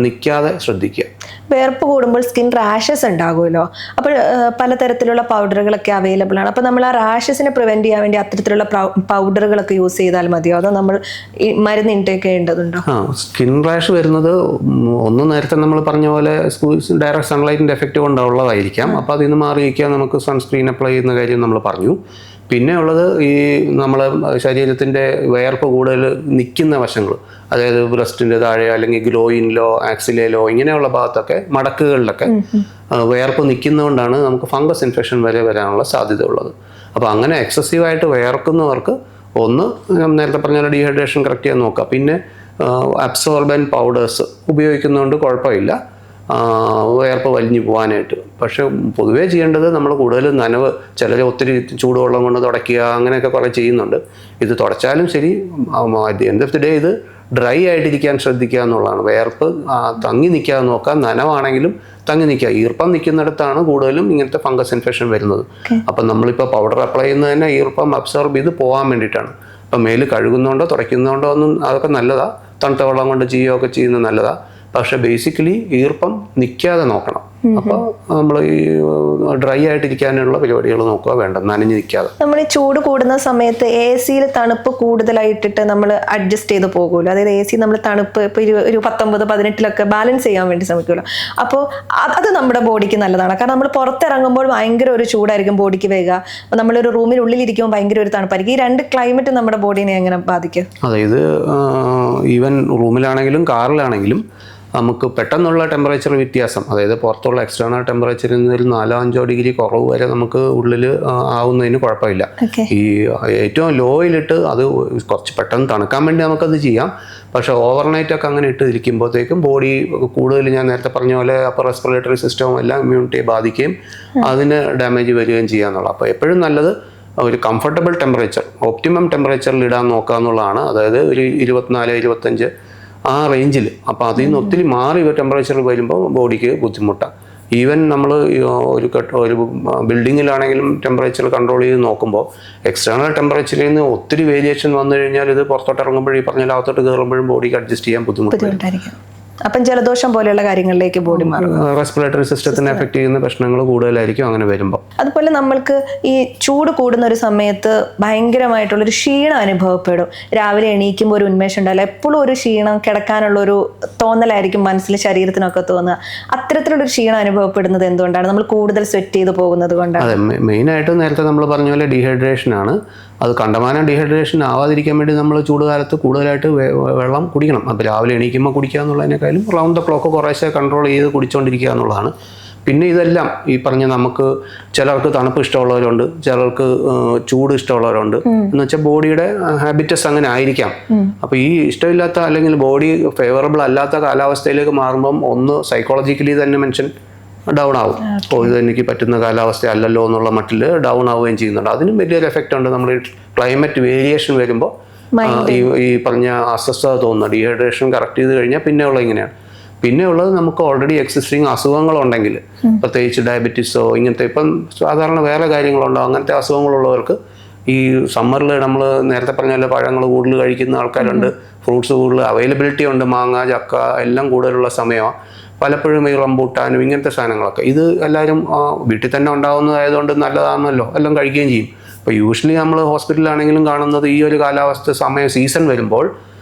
[SPEAKER 1] നിൽക്കാതെ ശ്രദ്ധിക്കുക.
[SPEAKER 2] വേർപ്പ് കൂടുമ്പോൾ സ്കിൻ റാഷസ് ഉണ്ടാകുമല്ലോ, അപ്പോൾ പലതരത്തിലുള്ള പൗഡറുകളൊക്കെ അവൈലബിൾ ആണ്. അപ്പോൾ നമ്മൾ ആ റാഷസിനെ പ്രിവെന്റ് ചെയ്യാൻ വേണ്ടി അത്തരത്തിലുള്ള പൗഡറുകളൊക്കെ യൂസ് ചെയ്താൽ മതിയോ, അതോ നമ്മൾ ഈ മരുന്ന് ഇൻടേക്ക് ചെയ്യേണ്ടതുണ്ടോ?
[SPEAKER 1] സ്കിൻ റാഷ് വരുന്നത് ഒന്ന് നേരത്തെ നമ്മൾ പറഞ്ഞ പോലെ ഡയറക്റ്റ് സൺലൈറ്റിൻ്റെ എഫക്റ്റ് കൊണ്ടുള്ളതായിരിക്കാം. അപ്പോൾ അതിൽ നിന്ന് മാറിയിരിക്കാൻ നമുക്ക് സൺസ്ക്രീൻ അപ്ലൈ ചെയ്യുന്ന കാര്യം നമ്മൾ പറഞ്ഞു. പിന്നെ ഉള്ളത് ഈ നമ്മളെ ശരീരത്തിൻ്റെ വിയർപ്പ് കൂടുതൽ നിൽക്കുന്ന വശങ്ങൾ, അതായത് ബ്രസ്റ്റിൻ്റെ താഴെ അല്ലെങ്കിൽ ഗ്ലോയിനിലോ ആക്സിലയിലോ ഇങ്ങനെയുള്ള ഭാഗത്തൊക്കെ മടക്കുകളിലൊക്കെ വിയർപ്പ് നിൽക്കുന്നതുകൊണ്ടാണ് നമുക്ക് ഫംഗസ് ഇൻഫെക്ഷൻ വരെ വരാനുള്ള സാധ്യത ഉള്ളത്. അപ്പോൾ അങ്ങനെ എക്സസീവായിട്ട് വിയർക്കുന്നവർക്ക് ഒന്ന് നേരത്തെ പറഞ്ഞ ഡീഹൈഡ്രേഷൻ കറക്റ്റ് ചെയ്യാൻ നോക്കുക. പിന്നെ അബ്സോർബൻ പൗഡേഴ്സ് ഉപയോഗിക്കുന്നതുകൊണ്ട് കുഴപ്പമില്ല വിയർപ്പ് വലിഞ്ഞു പോകാനായിട്ട്. പക്ഷെ പൊതുവേ ചെയ്യേണ്ടത് നമ്മൾ കൂടുതൽ നനവ്, ചിലർ ഒത്തിരി ചൂടുവെള്ളം കൊണ്ട് തുടയ്ക്കുക അങ്ങനെയൊക്കെ കുറേ ചെയ്യുന്നുണ്ട്. ഇത് തുടച്ചാലും ശരി എൻഡ് ഓഫ് ദി ഡേ ഇത് ഡ്രൈ ആയിട്ടിരിക്കാൻ ശ്രദ്ധിക്കുക എന്നുള്ളതാണ്. വിയർപ്പ് തങ്ങി നിൽക്കാതെ നോക്കുക, നനവാണെങ്കിലും തങ്ങി നിൽക്കുക. ഈർപ്പം നിൽക്കുന്നിടത്താണ് കൂടുതലും ഇങ്ങനത്തെ ഫംഗസ് ഇൻഫെക്ഷൻ വരുന്നത്. അപ്പം നമ്മളിപ്പോൾ പൗഡർ അപ്ലൈ ചെയ്യുന്നത് തന്നെ ഈർപ്പം അബ്സോർബ് ചെയ്ത് പോകാൻ വേണ്ടിയിട്ടാണ്. അപ്പം മേല് കഴുകുന്നതുകൊണ്ടോ തുടയ്ക്കുന്നതുകൊണ്ടോ ഒന്നും അതൊക്കെ നല്ലതാണ്, തണുത്ത വെള്ളം കൊണ്ട് ചെയ്യുകയൊക്കെ ചെയ്യുന്നത് നല്ലതാണ്. പക്ഷെ ബേസിക്കലി ഈർപ്പം നിൽക്കാതെ നോക്കണം. അപ്പോൾ നമ്മൾ ഈ ഡ്രൈ ആയിട്ടിരിക്കാനുള്ള പരിപാടികൾ നോക്കുക, വേണ്ട നനഞ്ഞ് നിൽക്കാതെ.
[SPEAKER 2] നമ്മൾ ഈ ചൂട് കൂടുന്ന സമയത്ത് AC തണുപ്പ് കൂടുതലായിട്ടിട്ട് നമ്മൾ അഡ്ജസ്റ്റ് ചെയ്ത് പോകുമല്ലോ. അതായത് AC നമ്മൾ തണുപ്പ് ഇപ്പോൾ ഒരു 19-18 ബാലൻസ് ചെയ്യാൻ വേണ്ടി ശ്രമിക്കുമല്ലോ. അപ്പോൾ അത് നമ്മുടെ ബോഡിക്ക് നല്ലതാണ്. കാരണം നമ്മൾ പുറത്തിറങ്ങുമ്പോൾ ഭയങ്കര ഒരു ചൂടായിരിക്കും ബോഡിക്ക് വരിക, നമ്മളൊരു റൂമിനുള്ളിലിരിക്കുമ്പോൾ ഭയങ്കര ഒരു തണുപ്പായിരിക്കും. ഈ രണ്ട് ക്ലൈമറ്റ് നമ്മുടെ ബോഡീനെ എങ്ങനെ ബാധിക്കും?
[SPEAKER 1] അതായത് ഈവൻ റൂമിലാണെങ്കിലും കാറിലാണെങ്കിലും നമുക്ക് പെട്ടെന്നുള്ള ടെമ്പറേച്ചർ വ്യത്യാസം, അതായത് പുറത്തുള്ള എക്സ്റ്റേണൽ ടെമ്പറേച്ചറിൽ നിന്ന് 4-5 ഡിഗ്രി കുറവ് വരെ നമുക്ക് ഉള്ളിൽ ആവുന്നതിന് കുഴപ്പമില്ല. ഈ ഏറ്റവും ലോയിലിട്ട് അത് കുറച്ച് പെട്ടെന്ന് തണുക്കാൻ വേണ്ടി നമുക്കത് ചെയ്യാം. പക്ഷേ ഓവർനൈറ്റൊക്കെ അങ്ങനെ ഇട്ട് ഇരിക്കുമ്പോഴത്തേക്കും ബോഡി കൂടുതൽ ഞാൻ നേരത്തെ പറഞ്ഞ പോലെ അപ്പർ റെസ്പിറേറ്ററി സിസ്റ്റവും എല്ലാം ഇമ്മ്യൂണിറ്റിയെ ബാധിക്കുകയും അതിന് ഡാമേജ് വരികയും ചെയ്യാന്നുള്ളത്. അപ്പോൾ എപ്പോഴും നല്ലത് ഒരു കംഫർട്ടബിൾ ടെമ്പറേച്ചർ, ഒപ്റ്റിമം ടെമ്പറേച്ചറിൽ ഇടാൻ നോക്കുക എന്നുള്ളതാണ്. അതായത് ഒരു 24-25 ആ റേഞ്ചിൽ. അപ്പോൾ അതിൽ നിന്ന് ഒത്തിരി മാറി ടെമ്പറേച്ചർ വരുമ്പോൾ ബോഡിക്ക് ബുദ്ധിമുട്ടാണ്. ഈവൻ നമ്മൾ ഒരു ബിൽഡിങ്ങിലാണെങ്കിലും ടെമ്പറേച്ചർ കൺട്രോൾ ചെയ്ത് നോക്കുമ്പോൾ എക്സ്റ്റേണൽ ടെമ്പറേച്ചറിൽ നിന്ന് ഒത്തിരി വേരിയേഷൻ വന്നു കഴിഞ്ഞാൽ ഇത് പുറത്തോട്ട് ഇറങ്ങുമ്പോഴും ഈ പറഞ്ഞാൽ അകത്തോട്ട് കയറുമ്പോഴും ബോഡിക്ക് അഡ്ജസ്റ്റ് ചെയ്യാൻ ബുദ്ധിമുട്ടായിരിക്കും.
[SPEAKER 2] അപ്പം ജലദോഷം പോലെയുള്ള കാര്യങ്ങളിലേക്ക് ബോഡി മാറും.
[SPEAKER 1] റെസ്പിറേറ്ററി സിസ്റ്റത്തിനെ എഫക്ട് ചെയ്യുന്ന പ്രശ്നങ്ങൾ കൂടുതലായിരിക്കും അങ്ങനെ വരുമ്പോൾ.
[SPEAKER 2] അതുപോലെ നമ്മൾക്ക് ഈ ചൂട് കൂടുന്ന ഒരു സമയത്ത് ഭയങ്കരമായിട്ടുള്ളൊരു ക്ഷീണം അനുഭവപ്പെടും. രാവിലെ എണീക്കുമ്പോൾ ഒരു ഉന്മേഷം ഉണ്ടാവില്ല, എപ്പോഴും ഒരു ക്ഷീണം, കിടക്കാനുള്ളൊരു തോന്നലായിരിക്കും മനസ്സിൽ ശരീരത്തിനൊക്കെ തോന്നുക. അത്തരത്തിലുള്ളൊരു ക്ഷീണം അനുഭവപ്പെടുന്നത് എന്തുകൊണ്ടാണ്? നമ്മൾ കൂടുതൽ സ്വെറ്റ് ചെയ്ത് പോകുന്നത് കൊണ്ടാണ്.
[SPEAKER 1] അതെ, മെയിനായിട്ട് നേരത്തെ നമ്മൾ പറഞ്ഞ പോലെ ഡീഹൈഡ്രേഷനാണ്. അത് കണ്ടമാനം ഡീഹൈഡ്രേഷൻ ആവാതിരിക്കാൻ വേണ്ടി നമ്മൾ ചൂടുകാലത്ത് കൂടുതലായിട്ട് വെള്ളം കുടിക്കണം. അപ്പോൾ രാവിലെ എണീക്കുമ്പോൾ കുടിക്കുക എന്നുള്ളതിനേക്കാളും റൗണ്ട് ദ ക്ലോക്ക് കുറേശ്ശെ കൺട്രോൾ ചെയ്ത് കുടിച്ചുകൊണ്ടിരിക്കുക എന്നുള്ളതാണ്. പിന്നെ ഇതെല്ലാം ഈ പറഞ്ഞ നമുക്ക് ചിലർക്ക് തണുപ്പ് ഇഷ്ടമുള്ളവരുണ്ട്, ചിലർക്ക് ചൂട് ഇഷ്ടമുള്ളവരുണ്ട്. എന്ന് വെച്ചാൽ ബോഡിയുടെ ഹാബിറ്റസ് അങ്ങനെ ആയിരിക്കാം. അപ്പോൾ ഈ ഇഷ്ടമില്ലാത്ത അല്ലെങ്കിൽ ബോഡി ഫേവറബിൾ അല്ലാത്ത കാലാവസ്ഥയിലേക്ക് മാറുമ്പം ഒന്ന് സൈക്കോളജിക്കലി തന്നെ മനുഷ്യൻ ഡൗൺ ആവും. ഇത് എനിക്ക് പറ്റുന്ന കാലാവസ്ഥ അല്ലല്ലോ എന്നുള്ള മട്ടിൽ ഡൗൺ ആവുകയും ചെയ്യുന്നുണ്ട്. അതിനും വലിയൊരു എഫക്റ്റ് ഉണ്ട്. നമ്മൾ ക്ലൈമറ്റ് വേരിയേഷൻ വരുമ്പോൾ ഈ പറഞ്ഞ അസ്വസ്ഥത തോന്നുന്നു. ഡീഹൈഡ്രേഷൻ കറക്റ്റ് ചെയ്ത് കഴിഞ്ഞാൽ പിന്നെയുള്ള ഇങ്ങനെയാണ്. പിന്നെ ഉള്ളത് നമുക്ക് ഓൾറെഡി എക്സിസ്റ്റിങ് അസുഖങ്ങളുണ്ടെങ്കിൽ, പ്രത്യേകിച്ച് ഡയബറ്റീസോ ഇങ്ങനത്തെ ഇപ്പം സാധാരണ വേറെ കാര്യങ്ങളുണ്ടോ അങ്ങനത്തെ അസുഖങ്ങളുള്ളവർക്ക് ഈ സമ്മറിൽ നമ്മൾ നേരത്തെ പറഞ്ഞ പഴങ്ങൾ കൂടുതൽ കഴിക്കുന്ന ആൾക്കാരുണ്ട്, ഫ്രൂട്ട്സ് കൂടുതൽ അവൈലബിലിറ്റി ഉണ്ട്, മാങ്ങ ചക്ക എല്ലാം കൂടുതലുള്ള സമയമാണ്. പലപ്പോഴും ഈ റംബൂട്ടാനും ഇങ്ങനത്തെ സാധനങ്ങളൊക്കെ ഇത് എല്ലാവരും വീട്ടിൽ തന്നെ ഉണ്ടാകുന്നതായതുകൊണ്ട് നല്ലതാണല്ലോ, എല്ലാം കഴിക്കുകയും ചെയ്യും. അപ്പോൾ യൂഷ്വലി നമ്മൾ ഹോസ്പിറ്റലിലാണെങ്കിലും കാണുന്നത് ഈ ഒരു കാലാവസ്ഥ സീസൺ വരുമ്പോൾ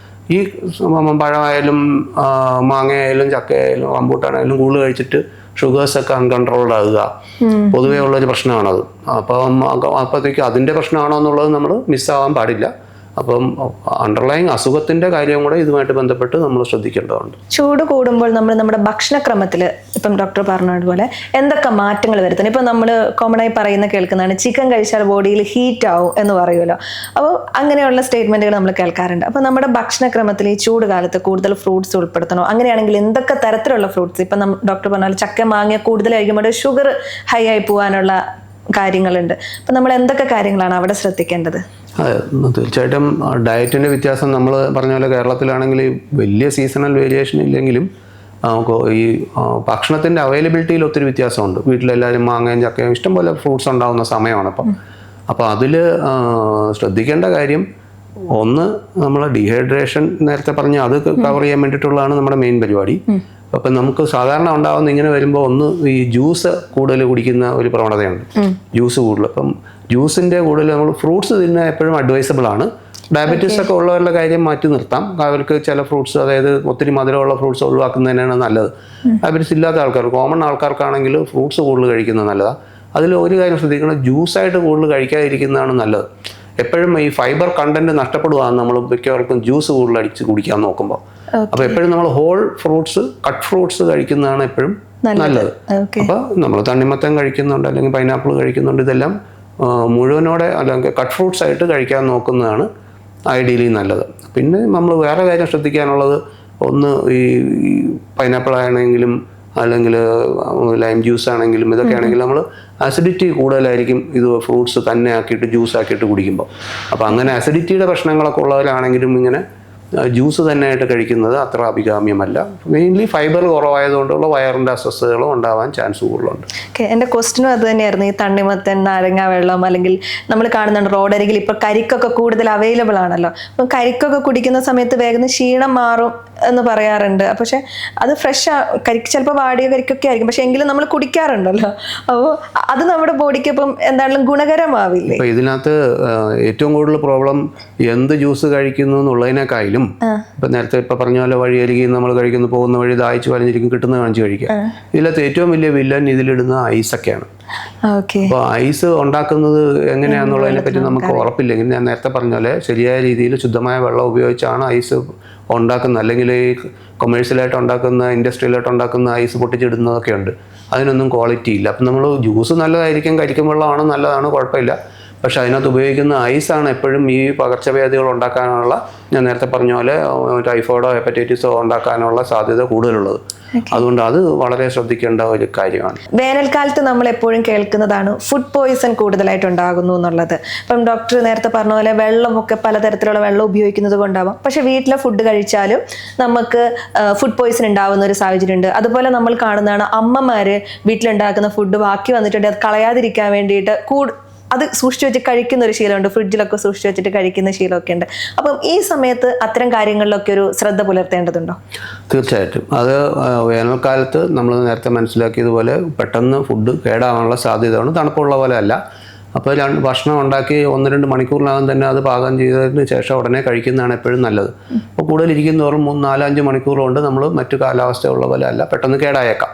[SPEAKER 1] ഈ പഴമായാലും മാങ്ങയായാലും ചക്കയായാലും റംബൂട്ടാനായാലും കൂടുതൽ കഴിച്ചിട്ട് ഷുഗേഴ്സൊക്കെ അൺകൺട്രോൾഡ് ആകുക പൊതുവേ ഉള്ളൊരു പ്രശ്നമാണത്. അപ്പോഴത്തേക്ക് അതിൻ്റെ പ്രശ്നമാണോ എന്നുള്ളത് നമ്മൾ മിസ്സാവാൻ പാടില്ല. അപ്പം അണ്ടർലൈങ് അസുഖത്തിന്റെ കാര്യം കൂടെ ഇതുമായിട്ട് ബന്ധപ്പെട്ട് നമ്മൾ ശ്രദ്ധിക്കേണ്ടതുണ്ട്.
[SPEAKER 2] ചൂട് കൂടുമ്പോൾ നമ്മൾ നമ്മുടെ ഭക്ഷണക്രമത്തിൽ ഇപ്പം ഡോക്ടർ പറഞ്ഞതുപോലെ എന്തൊക്കെ മാറ്റങ്ങൾ വരുത്തുന്നത്? ഇപ്പം നമ്മൾ കോമൺ ആയി കേൾക്കുന്നതാണ് ചിക്കൻ കഴിച്ചാൽ ബോഡിയിൽ ഹീറ്റ് ആവും എന്ന് പറയുമല്ലോ. അപ്പോൾ അങ്ങനെയുള്ള സ്റ്റേറ്റ്മെന്റുകൾ നമ്മൾ കേൾക്കാറുണ്ട്. അപ്പോൾ നമ്മുടെ ഭക്ഷണക്രമത്തിൽ ഈ ചൂട് കാലത്ത് കൂടുതൽ ഫ്രൂട്ട്സ് ഉൾപ്പെടുത്തണോ? അങ്ങനെയാണെങ്കിൽ എന്തൊക്കെ തരത്തിലുള്ള ഫ്രൂട്ട്സ്? ഇപ്പം ഡോക്ടർ പറഞ്ഞ ചക്ക മാങ്ങ കൂടുതൽ കഴിക്കുമ്പോൾ ഷുഗർ ഹൈ ആയി പോകാനുള്ള കാര്യങ്ങളുണ്ട്. അപ്പം നമ്മൾ എന്തൊക്കെ കാര്യങ്ങളാണ് അവിടെ ശ്രദ്ധിക്കേണ്ടത്?
[SPEAKER 1] അതെ, തീർച്ചയായിട്ടും ഡയറ്റിൻ്റെ വ്യത്യാസം നമ്മൾ പറഞ്ഞ പോലെ കേരളത്തിലാണെങ്കിൽ വലിയ സീസണൽ വേരിയേഷൻ ഇല്ലെങ്കിലും നമുക്ക് ഈ ഭക്ഷണത്തിൻ്റെ അവൈലബിലിറ്റിയിൽ ഒത്തിരി വ്യത്യാസമുണ്ട്. വീട്ടിലെല്ലാവരും മാങ്ങയും ചക്കയും ഇഷ്ടംപോലെ ഫ്രൂട്ട്സ് ഉണ്ടാകുന്ന സമയമാണ് അപ്പം. അപ്പോൾ അതിൽ ശ്രദ്ധിക്കേണ്ട കാര്യം ഒന്ന്, നമ്മൾ ഡീഹൈഡ്രേഷൻ നേരത്തെ പറഞ്ഞ അത് കവർ ചെയ്യാൻ വേണ്ടിയിട്ടുള്ളതാണ് നമ്മുടെ മെയിൻ പരിപാടി. അപ്പം നമുക്ക് സാധാരണ ഉണ്ടാകുന്ന ഇങ്ങനെ വരുമ്പോൾ ഒന്ന് ഈ ജ്യൂസ് കൂടുതൽ കുടിക്കുന്ന ഒരു പ്രവണതയുണ്ട്, ജ്യൂസ് കൂടുതൽ. അപ്പം ജ്യൂസിൻ്റെ കൂടുതൽ നമ്മൾ ഫ്രൂട്ട്സ് തിന്നാൻ എപ്പോഴും അഡ്വൈസബിൾ ആണ്. ഡയബറ്റീസ് ഒക്കെ ഉള്ളവരുടെ കാര്യം മാറ്റി നിർത്താം. അവർക്ക് ചില ഫ്രൂട്ട്സ്, അതായത് ഒത്തിരി മധുരമുള്ള ഫ്രൂട്ട്സ് ഒഴിവാക്കുന്നതിനാണ് നല്ലത്. ഡയബറ്റീസ് ഇല്ലാത്ത ആൾക്കാർ, കോമൺ ആൾക്കാർക്കാണെങ്കിൽ ഫ്രൂട്ട്സ് കൂടുതൽ കഴിക്കുന്നത് നല്ലതാണ്. അതിൽ ഒരു കാര്യം ശ്രദ്ധിക്കണം, ജ്യൂസായിട്ട് കൂടുതൽ കഴിക്കാതിരിക്കുന്നതാണ് നല്ലത്. എപ്പോഴും ഈ ഫൈബർ കണ്ടന്റ് നഷ്ടപ്പെടുകയാണ് നമ്മൾ മിക്കവർക്കും ജ്യൂസ് കൂടുതൽ അടിച്ച് കുടിക്കാൻ നോക്കുമ്പോൾ. അപ്പോൾ എപ്പോഴും നമ്മൾ ഹോൾ ഫ്രൂട്ട്സ്, കട്ട് ഫ്രൂട്ട്സ് കഴിക്കുന്നതാണ് എപ്പോഴും നല്ലത്. അപ്പോൾ നമ്മൾ തണ്ണിമത്തൻ കഴിക്കുന്നുണ്ട്, അല്ലെങ്കിൽ പൈനാപ്പിൾ കഴിക്കുന്നുണ്ട്, ഇതെല്ലാം മുഴുവനോടെ അല്ലെങ്കിൽ കട്ട് ഫ്രൂട്ട്സ് ആയിട്ട് കഴിക്കാൻ നോക്കുന്നതാണ് ഐഡിയലി നല്ലത്. പിന്നെ നമ്മൾ വേറെ കാര്യം ശ്രദ്ധിക്കാനുള്ളത്, ഒന്ന് ഈ പൈനാപ്പിൾ ആണെങ്കിലും അല്ലെങ്കിൽ ലൈം ജ്യൂസ് ആണെങ്കിലും ഇതൊക്കെ ആണെങ്കിലും നമ്മൾ അസിഡിറ്റി കൂടുതലായിരിക്കും ഇത് ഫ്രൂട്ട്സ് തന്നെ ആക്കിയിട്ട് ജ്യൂസ് ആക്കിയിട്ട് കുടിക്കുമ്പോൾ. അപ്പോൾ അങ്ങനെ അസിഡിറ്റിയുടെ പ്രശ്നങ്ങളൊക്കെ ഉള്ളവരാണെങ്കിലും ഇങ്ങനെ ജ്യൂസ് തന്നെ ആയിട്ട് കഴിക്കുന്നത് അത്ര അഭികാമ്യമല്ല. മെയിൻലി ഫൈബർ കുറവായതുകൊണ്ടുള്ള വയറിൻ്റെ അസ്വസ്ഥതകളും ഉണ്ടാവാൻ ചാൻസ് കൂടുതലുണ്ട്.
[SPEAKER 2] എൻ്റെ ക്വസ്റ്റ്യനും അത് തന്നെയായിരുന്നു. ഈ തണ്ണിമത്തൻ, നാരങ്ങ വെള്ളം, അല്ലെങ്കിൽ നമ്മൾ കാണുന്നുണ്ട് റോഡരികിൽ ഇപ്പോൾ കരിക്കൊക്കെ കൂടുതൽ അവൈലബിൾ ആണല്ലോ. അപ്പം കരിക്കൊക്കെ കുടിക്കുന്ന സമയത്ത് വേഗം ക്ഷീണം മാറും എന്ന് പറയാറുണ്ട്. പക്ഷെ അത് ഫ്രഷ് കരിക്ക് ചിലപ്പോൾ വാടിയ കരിക്കൊക്കെ ആയിരിക്കും, പക്ഷെ എങ്കിലും നമ്മൾ കുടിക്കാറുണ്ടല്ലോ. അപ്പോൾ അത് നമ്മുടെ ബോഡിക്ക് ഇപ്പം എന്താണെങ്കിലും ഗുണകരമാവില്ലേ?
[SPEAKER 1] ഇപ്പം ഇതിനകത്ത് ഏറ്റവും കൂടുതൽ പ്രോബ്ലം എന്ത് ജ്യൂസ് കഴിക്കുന്നു എന്നുള്ളതിനേക്കാളും ഇപ്പം നേരത്തെ ഇപ്പം പറഞ്ഞ പോലെ വഴിയരികിൽ നമ്മൾ കഴിക്കുന്നു, പോകുന്ന വഴി ദാഹിച്ച് വലഞ്ഞിരിക്കും, കിട്ടുന്നത് കാണിച്ച് കഴിക്കുക. ഇതിനകത്ത് ഏറ്റവും വലിയ വില്ലൻ ഇതിലിടുന്ന ഐസൊക്കെയാണ്. അപ്പോൾ ഐസ് ഉണ്ടാക്കുന്നത് എങ്ങനെയാണെന്നുള്ളതിനെ പറ്റി നമുക്ക് ഉറപ്പില്ലെങ്കിൽ, ഞാൻ നേരത്തെ പറഞ്ഞ പോലെ ശരിയായ രീതിയിൽ ശുദ്ധമായ വെള്ളം ഉപയോഗിച്ചാണ് ഐസ് ഉണ്ടാക്കുന്നത്. അല്ലെങ്കിൽ ഈ കൊമേഴ്ഷ്യലായിട്ട് ഉണ്ടാക്കുന്ന, ഇൻഡസ്ട്രിയലായിട്ട് ഉണ്ടാക്കുന്ന ഐസ് പൊട്ടിച്ചിടുന്നതൊക്കെ ഉണ്ട്. അതിനൊന്നും ക്വാളിറ്റി ഇല്ല. അപ്പം നമ്മൾ ജ്യൂസ് നല്ലതായിരിക്കും, കരിക്കും വെള്ളമാണ് നല്ലതാണ്, കുഴപ്പമില്ല. പക്ഷെ അതിനകത്ത് ഉപയോഗിക്കുന്ന ഐസാണ് എപ്പോഴും ഈ പകർച്ചവ്യാധികൾ ഉണ്ടാക്കാനുള്ള, ഞാൻ നേരത്തെ പറഞ്ഞ പോലെ ടൈഫോയിഡോ ഹെപ്പറ്റൈറ്റിസോ ഉണ്ടാക്കാനുള്ള സാധ്യത കൂടുതലുള്ളത്. അതുകൊണ്ട് അത് വളരെ ശ്രദ്ധിക്കേണ്ട ഒരു കാര്യമാണ്.
[SPEAKER 2] വേനൽക്കാലത്ത് നമ്മൾ എപ്പോഴും കേൾക്കുന്നതാണ് ഫുഡ് പോയിസൺ കൂടുതലായിട്ട് ഉണ്ടാകുന്നു എന്നുള്ളത്. ഇപ്പം ഡോക്ടർ നേരത്തെ പറഞ്ഞ പോലെ വെള്ളമൊക്കെ പലതരത്തിലുള്ള വെള്ളം ഉപയോഗിക്കുന്നത് കൊണ്ടാവാം. പക്ഷെ വീട്ടിലെ ഫുഡ് കഴിച്ചാലും നമുക്ക് ഫുഡ് പോയിസൺ ഉണ്ടാകുന്ന ഒരു സാഹചര്യം ഉണ്ട്. അതുപോലെ നമ്മൾ കാണുന്നതാണ് അമ്മമാര് വീട്ടിലുണ്ടാക്കുന്ന ഫുഡ് ബാക്കി വന്നിട്ടുണ്ട്, അത് കളയാതിരിക്കാൻ വേണ്ടിയിട്ട് അത് സൂക്ഷിച്ചു വെച്ച് കഴിക്കുന്ന ഒരു ശീലമുണ്ട്, ഫ്രിഡ്ജിലൊക്കെ സൂക്ഷിച്ചു വെച്ചിട്ട് കഴിക്കുന്ന ശീലമൊക്കെ ഉണ്ട്. അപ്പം ഈ സമയത്ത് അത്തരം കാര്യങ്ങളിലൊക്കെ ഒരു ശ്രദ്ധ പുലർത്തേണ്ടതുണ്ടോ?
[SPEAKER 1] തീർച്ചയായിട്ടും. അത് വേനൽക്കാലത്ത് നമ്മൾ നേരത്തെ മനസ്സിലാക്കിയതുപോലെ പെട്ടെന്ന് ഫുഡ് കേടാവാനുള്ള സാധ്യതയാണ്, തണുപ്പുള്ള പോലെ അല്ല. അപ്പോൾ ഭക്ഷണം ഉണ്ടാക്കി 1-2 മണിക്കൂറിനകം തന്നെ അത് പാകം ചെയ്തതിന് ശേഷം ഉടനെ കഴിക്കുന്നതാണ് എപ്പോഴും നല്ലത്. അപ്പോൾ കൂടുതലിരിക്കുന്നതോറും 3-4-5 മണിക്കൂർ കൊണ്ട് നമ്മൾ മറ്റു കാലാവസ്ഥയുള്ള പോലെ അല്ല, പെട്ടെന്ന് കേടായേക്കാം.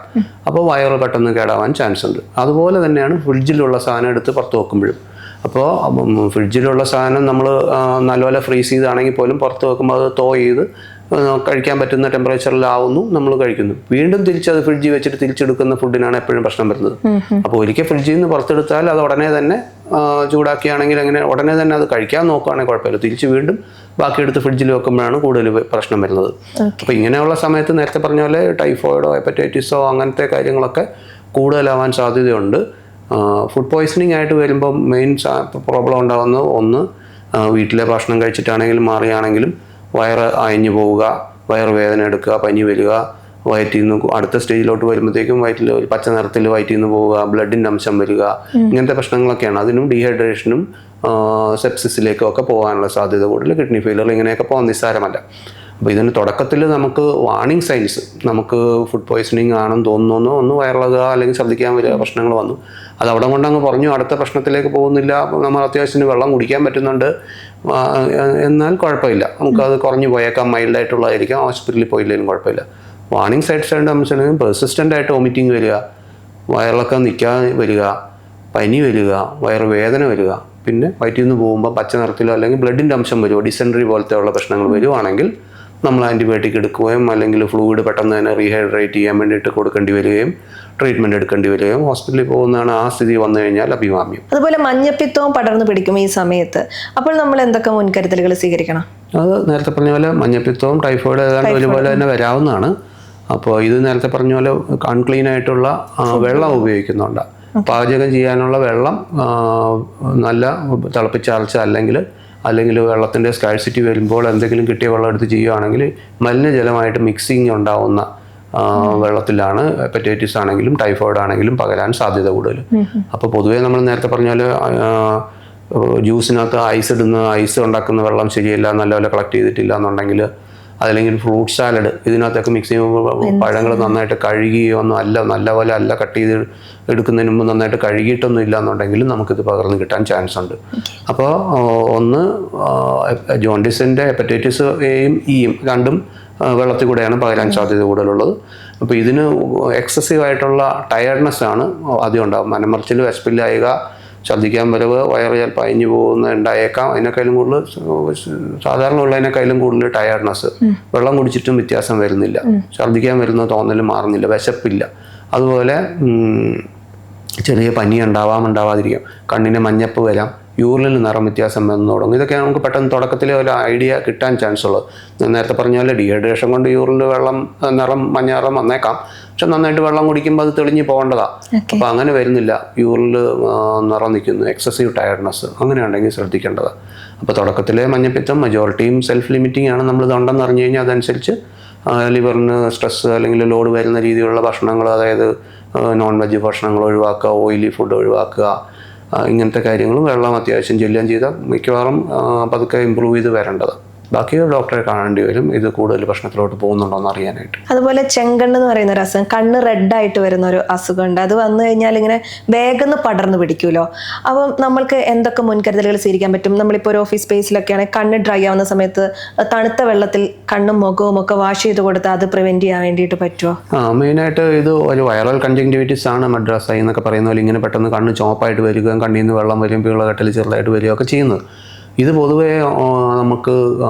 [SPEAKER 1] അപ്പോൾ വയറ് പെട്ടെന്ന് കേടാവാൻ ചാൻസ് ഉണ്ട്. അതുപോലെ തന്നെയാണ് ഫ്രിഡ്ജിലുള്ള സാധനം എടുത്ത് പുറത്ത് വെക്കുമ്പോഴും. അപ്പോൾ ഫ്രിഡ്ജിലുള്ള സാധനം നമ്മൾ നല്ലപോലെ ഫ്രീസ് ചെയ്താണെങ്കിൽ പോലും പുറത്ത് വെക്കുമ്പോൾ അത് ചെയ്ത് കഴിക്കാൻ പറ്റുന്ന ടെമ്പറേച്ചറിലാവുന്നു, നമ്മൾ കഴിക്കുന്നു. വീണ്ടും തിരിച്ചത് ഫ്രിഡ്ജിൽ വെച്ചിട്ട് തിരിച്ചെടുക്കുന്ന ഫുഡിനാണ് എപ്പോഴും പ്രശ്നം വരുന്നത്. അപ്പോൾ ഒരിക്കൽ ഫ്രിഡ്ജിൽ നിന്ന് പുറത്തെടുത്താൽ അത് ഉടനെ തന്നെ ചൂടാക്കിയാണെങ്കിൽ അങ്ങനെ ഉടനെ തന്നെ അത് കഴിക്കാൻ നോക്കുകയാണെങ്കിൽ കുഴപ്പമില്ല. തിരിച്ച് വീണ്ടും ബാക്കിയെടുത്ത് ഫ്രിഡ്ജിൽ വെക്കുമ്പോഴാണ് കൂടുതൽ പ്രശ്നം വരുന്നത്. അപ്പോൾ ഇങ്ങനെയുള്ള സമയത്ത് നേരത്തെ പറഞ്ഞ പോലെ ടൈഫോയിഡോ ഹെപ്പറ്റൈറ്റിസോ അങ്ങനത്തെ കാര്യങ്ങളൊക്കെ കൂടുതലാവാൻ സാധ്യതയുണ്ട്. ഫുഡ് പോയ്സണിങ് ആയിട്ട് വരുമ്പം മെയിൻ പ്രോബ്ലം ഉണ്ടാകുന്നത്, ഒന്ന് വീട്ടിലെ ഭക്ഷണം കഴിച്ചിട്ടാണെങ്കിലും മാറിയാണെങ്കിലും വയറ് അയഞ്ഞു പോവുക, വയറുവേദന എടുക്കുക, പനി വരിക, വയറ്റിൽ നിന്ന് അടുത്ത സ്റ്റേജിലോട്ട് വരുമ്പോഴത്തേക്കും വയറ്റിൽ പച്ച നിറത്തിൽ വയറ്റിൽ നിന്ന് പോവുക, ബ്ലഡിൻ്റെ അംശം വരിക, ഇങ്ങനത്തെ പ്രശ്നങ്ങളൊക്കെയാണ്. അതിനും ഡീഹൈഡ്രേഷനും സെപ്സിസിലേക്കും ഒക്കെ പോകാനുള്ള സാധ്യത കൂടുതൽ. കിഡ്നി ഫെയിലർ ഇങ്ങനെയൊക്കെ പോകാൻ നിസ്സാരമല്ല. അപ്പോൾ ഇതിന് തുടക്കത്തിൽ നമുക്ക് വാർണിംഗ് സൈൻസ്, നമുക്ക് ഫുഡ് പോയ്സണിങ് ആണെന്ന് തോന്നുന്നു, ഒന്ന് വയറിളകുക അല്ലെങ്കിൽ ഛർദ്ദിക്കാൻ വരിക പ്രശ്നങ്ങൾ വന്നു, അത് അവിടെ കൊണ്ടങ്ങ് പറഞ്ഞു, അടുത്ത പ്രശ്നത്തിലേക്ക് പോകുന്നില്ല, നമ്മൾ അത്യാവശ്യത്തിന് വെള്ളം കുടിക്കാൻ പറ്റുന്നുണ്ട്, എന്നാൽ കുഴപ്പമില്ല, നമുക്കത് കുറഞ്ഞു പോയേക്കാം, മൈൽഡായിട്ടുള്ളതായിരിക്കാം, ഹോസ്പിറ്റലിൽ പോയില്ലെങ്കിലും കുഴപ്പമില്ല. വാർണിംഗ് സൈൻസ് ആയിട്ട് നമ്മൾ വെച്ചാൽ പെർസിസ്റ്റൻ്റ് ആയിട്ട് വോമിറ്റിംഗ് വരിക, വയറിളക്കം നിൽക്കാതെ വരിക, പനി വരിക, വയറുവേദന വരിക, പിന്നെ വയറ്റിൽ നിന്ന് പോകുമ്പോൾ പച്ച നിറത്തിലോ അല്ലെങ്കിൽ ബ്ലഡിൻ്റെ അംശം വരുമോ, ഡിസെൻട്രി പോലത്തെ ഉള്ള പ്രശ്നങ്ങൾ വരുവാണെങ്കിൽ നമ്മൾ ആൻറ്റിബയോട്ടിക് എടുക്കുകയും അല്ലെങ്കിൽ ഫ്ലൂയിഡ് പെട്ടെന്ന് തന്നെ റീഹൈഡ്രേറ്റ് ചെയ്യാൻ വേണ്ടിയിട്ട് കൊടുക്കേണ്ടി വരികയും ട്രീറ്റ്മെൻറ്റ് എടുക്കേണ്ടി വരികയും ഹോസ്പിറ്റലിൽ പോകുന്നതാണ് ആ സ്ഥിതി വന്നു കഴിഞ്ഞാൽ അഭികാമ്യം.
[SPEAKER 2] അതുപോലെ മഞ്ഞപ്പിത്തവും പടർന്നു പിടിക്കും ഈ സമയത്ത്. അപ്പോൾ നമ്മൾ എന്തൊക്കെ മുൻകരുതലുകൾ സ്വീകരിക്കണം?
[SPEAKER 1] അത് നേരത്തെ പറഞ്ഞ പോലെ മഞ്ഞപ്പിത്തവും ടൈഫോയിഡ് ഏതാണ്ട് ഒരുപോലെ തന്നെ വരാവുന്നതാണ്. അപ്പോൾ ഇത് നേരത്തെ പറഞ്ഞ പോലെ അൺക്ലീൻ ആയിട്ടുള്ള വെള്ളം ഉപയോഗിക്കുന്നുണ്ട്. പാചകം ചെയ്യാനുള്ള വെള്ളം നല്ല തിളപ്പിച്ചാർച്ച അല്ലെങ്കിൽ വെള്ളത്തിൻ്റെ സ്കാഴ്സിറ്റി വരുമ്പോൾ എന്തെങ്കിലും കിട്ടിയ വെള്ളം എടുത്ത് ചെയ്യുകയാണെങ്കിൽ മലിനജലമായിട്ട് മിക്സിങ് ഉണ്ടാവുന്ന വെള്ളത്തിലാണ് ഹെപ്പറ്റൈറ്റിസ് ആണെങ്കിലും ടൈഫോയിഡ് ആണെങ്കിലും പകരാൻ സാധ്യത കൂടുതൽ. അപ്പോൾ പൊതുവേ നമ്മൾ നേരത്തെ പറഞ്ഞ പോലെ ജ്യൂസിനകത്ത് ഐസ് ഉണ്ടാക്കുന്ന വെള്ളം ശരിയല്ല, നല്ലപോലെ കളക്ട് ചെയ്തിട്ടില്ല എന്നുണ്ടെങ്കിൽ, അതല്ലെങ്കിൽ ഫ്രൂട്ട് സാലഡ് ഇതിനകത്തൊക്കെ മിക്സ് ചെയ്യുമ്പോൾ പഴങ്ങൾ നന്നായിട്ട് കഴുകിയൊന്നും അല്ല, നല്ലപോലെ അല്ല കട്ട് ചെയ്ത് എടുക്കുന്നതിന് മുമ്പ് നന്നായിട്ട് കഴുകിയിട്ടൊന്നും ഇല്ല എന്നുണ്ടെങ്കിൽ നമുക്കിത് പകർന്ന് കിട്ടാൻ ചാൻസ് ഉണ്ട്. അപ്പോൾ ഒന്ന് ജോണ്ടിസിൻ്റെ ഹെപ്പറ്റൈറ്റിസ് എയും ഇയും രണ്ടും വെള്ളത്തിൽ കൂടെയാണ് പകരാൻ സാധ്യത കൂടുതലുള്ളത്. അപ്പോൾ ഇതിന് എക്സസീവ് ആയിട്ടുള്ള ടയർഡ്നെസ് ആണ് ആദ്യം ഉണ്ടാകും. മനമറിച്ചിൽ, വിശപ്പില്ലായ്ക, ഛർദ്ദിക്കാൻ വരവ്, വയറ് ചിലപ്പോൾ അയഞ്ഞു പോകുന്ന ഉണ്ടായേക്കാം. അതിനേക്കാളും കൂടുതൽ സാധാരണ ഉള്ളതിനേക്കാളും കൂടുതൽ ടയർഡ്നെസ്. വെള്ളം കുടിച്ചിട്ടും വ്യത്യാസം വരുന്നില്ല, ഛർദ്ദിക്കാൻ വരുന്ന തോന്നൽ മാറുന്നില്ല, വിശപ്പില്ല. അതുപോലെ ചെറിയ പനി ഉണ്ടാവാതിരിക്കാം, കണ്ണിന് മഞ്ഞപ്പ് വരാം, യൂറിനിൽ നിറം വ്യത്യാസം വന്നു തുടങ്ങും. ഇതൊക്കെ നമുക്ക് പെട്ടെന്ന് തുടക്കത്തിലെ ഒരു ഐഡിയ കിട്ടാൻ ചാൻസ് ഉള്ളത്. നേരത്തെ പറഞ്ഞ പോലെ ഡീഹൈഡ്രേഷൻ കൊണ്ട് യൂറിനിൽ മഞ്ഞ നിറം വന്നേക്കാം. പക്ഷെ നന്നായിട്ട് വെള്ളം കുടിക്കുമ്പോൾ അത് തെളിഞ്ഞ് പോകേണ്ടതാണ്. അപ്പോൾ അങ്ങനെ വരുന്നില്ല, യൂറിനിൽ നിറം നിൽക്കുന്നു, എക്സസീവ് ടയർഡ്നെസ്, അങ്ങനെയുണ്ടെങ്കിൽ ശ്രദ്ധിക്കേണ്ടതാണ്. അപ്പോൾ തുടക്കത്തിലെ മഞ്ഞപ്പിത്തം മജോറിറ്റിയും സെൽഫ് ലിമിറ്റിംഗ് ആണ്. നമ്മൾ ഇതുണ്ടെന്ന് അറിഞ്ഞു കഴിഞ്ഞാൽ അതനുസരിച്ച് ലിവറിന് സ്ട്രെസ് അല്ലെങ്കിൽ ലോഡ് വരുന്ന രീതിയിലുള്ള ഭക്ഷണങ്ങൾ, അതായത് നോൺ വെജ് ഭക്ഷണങ്ങൾ ഒഴിവാക്കുക, ഓയിലി ഫുഡ് ഒഴിവാക്കുക, ഇങ്ങനത്തെ കാര്യങ്ങളും വെള്ളം അത്യാവശ്യം ചെല്ലുകയും ചെയ്താൽ മിക്കവാറും പതുക്കെ ഇമ്പ്രൂവ് ചെയ്ത് വരേണ്ടത്. ബാക്കി ഡോക്ടറെ കാണേണ്ടി വരും ഇത് കൂടുതൽ പ്രശ്നത്തിലോട്ട് പോകുന്നുണ്ടോ എന്ന് അറിയാനായിട്ട്.
[SPEAKER 2] അതുപോലെ ചെങ്കണ്ണ് എന്ന് പറയുന്ന ഒരു അസുഖം, കണ്ണ് റെഡായിട്ട് വരുന്ന ഒരു അസുഖമുണ്ട്. അത് വന്നു കഴിഞ്ഞാൽ ഇങ്ങനെ വേഗം പടർന്നു പിടിക്കുമല്ലോ. അപ്പം നമ്മൾക്ക് എന്തൊക്കെ മുൻകരുതലുകൾ സ്വീകരിക്കാൻ പറ്റും? നമ്മളിപ്പോൾ ഒരു ഓഫീസ് സ്പേസിലൊക്കെ ആണെങ്കിൽ കണ്ണ് ഡ്രൈ ആവുന്ന സമയത്ത് തണുത്ത വെള്ളത്തിൽ കണ്ണും മുഖവും ഒക്കെ വാഷ് ചെയ്ത് കൊടുത്താൽ അത് പ്രിവെന്റ് ചെയ്യാൻ വേണ്ടിയിട്ട് പറ്റുമോ?
[SPEAKER 1] മെയിനായിട്ട് ഇത് ഒരു വൈറൽ കൺജങ്ക്റ്റിവിറ്റിസ് ആണ് മദ്രാസ് ഐ എന്നൊക്കെ പറയുന്ന പോലെ ഇങ്ങനെ പെട്ടെന്ന് കണ്ണ് ചോപ്പായിട്ട് വരികയും കണ്ണിൽ നിന്ന് വെള്ളം വരും, പീളകെട്ടൽ ചെറുതായിട്ട് വരികയൊക്കെ ചെയ്യുന്നത്. ഇത് പൊതുവേ നമുക്ക്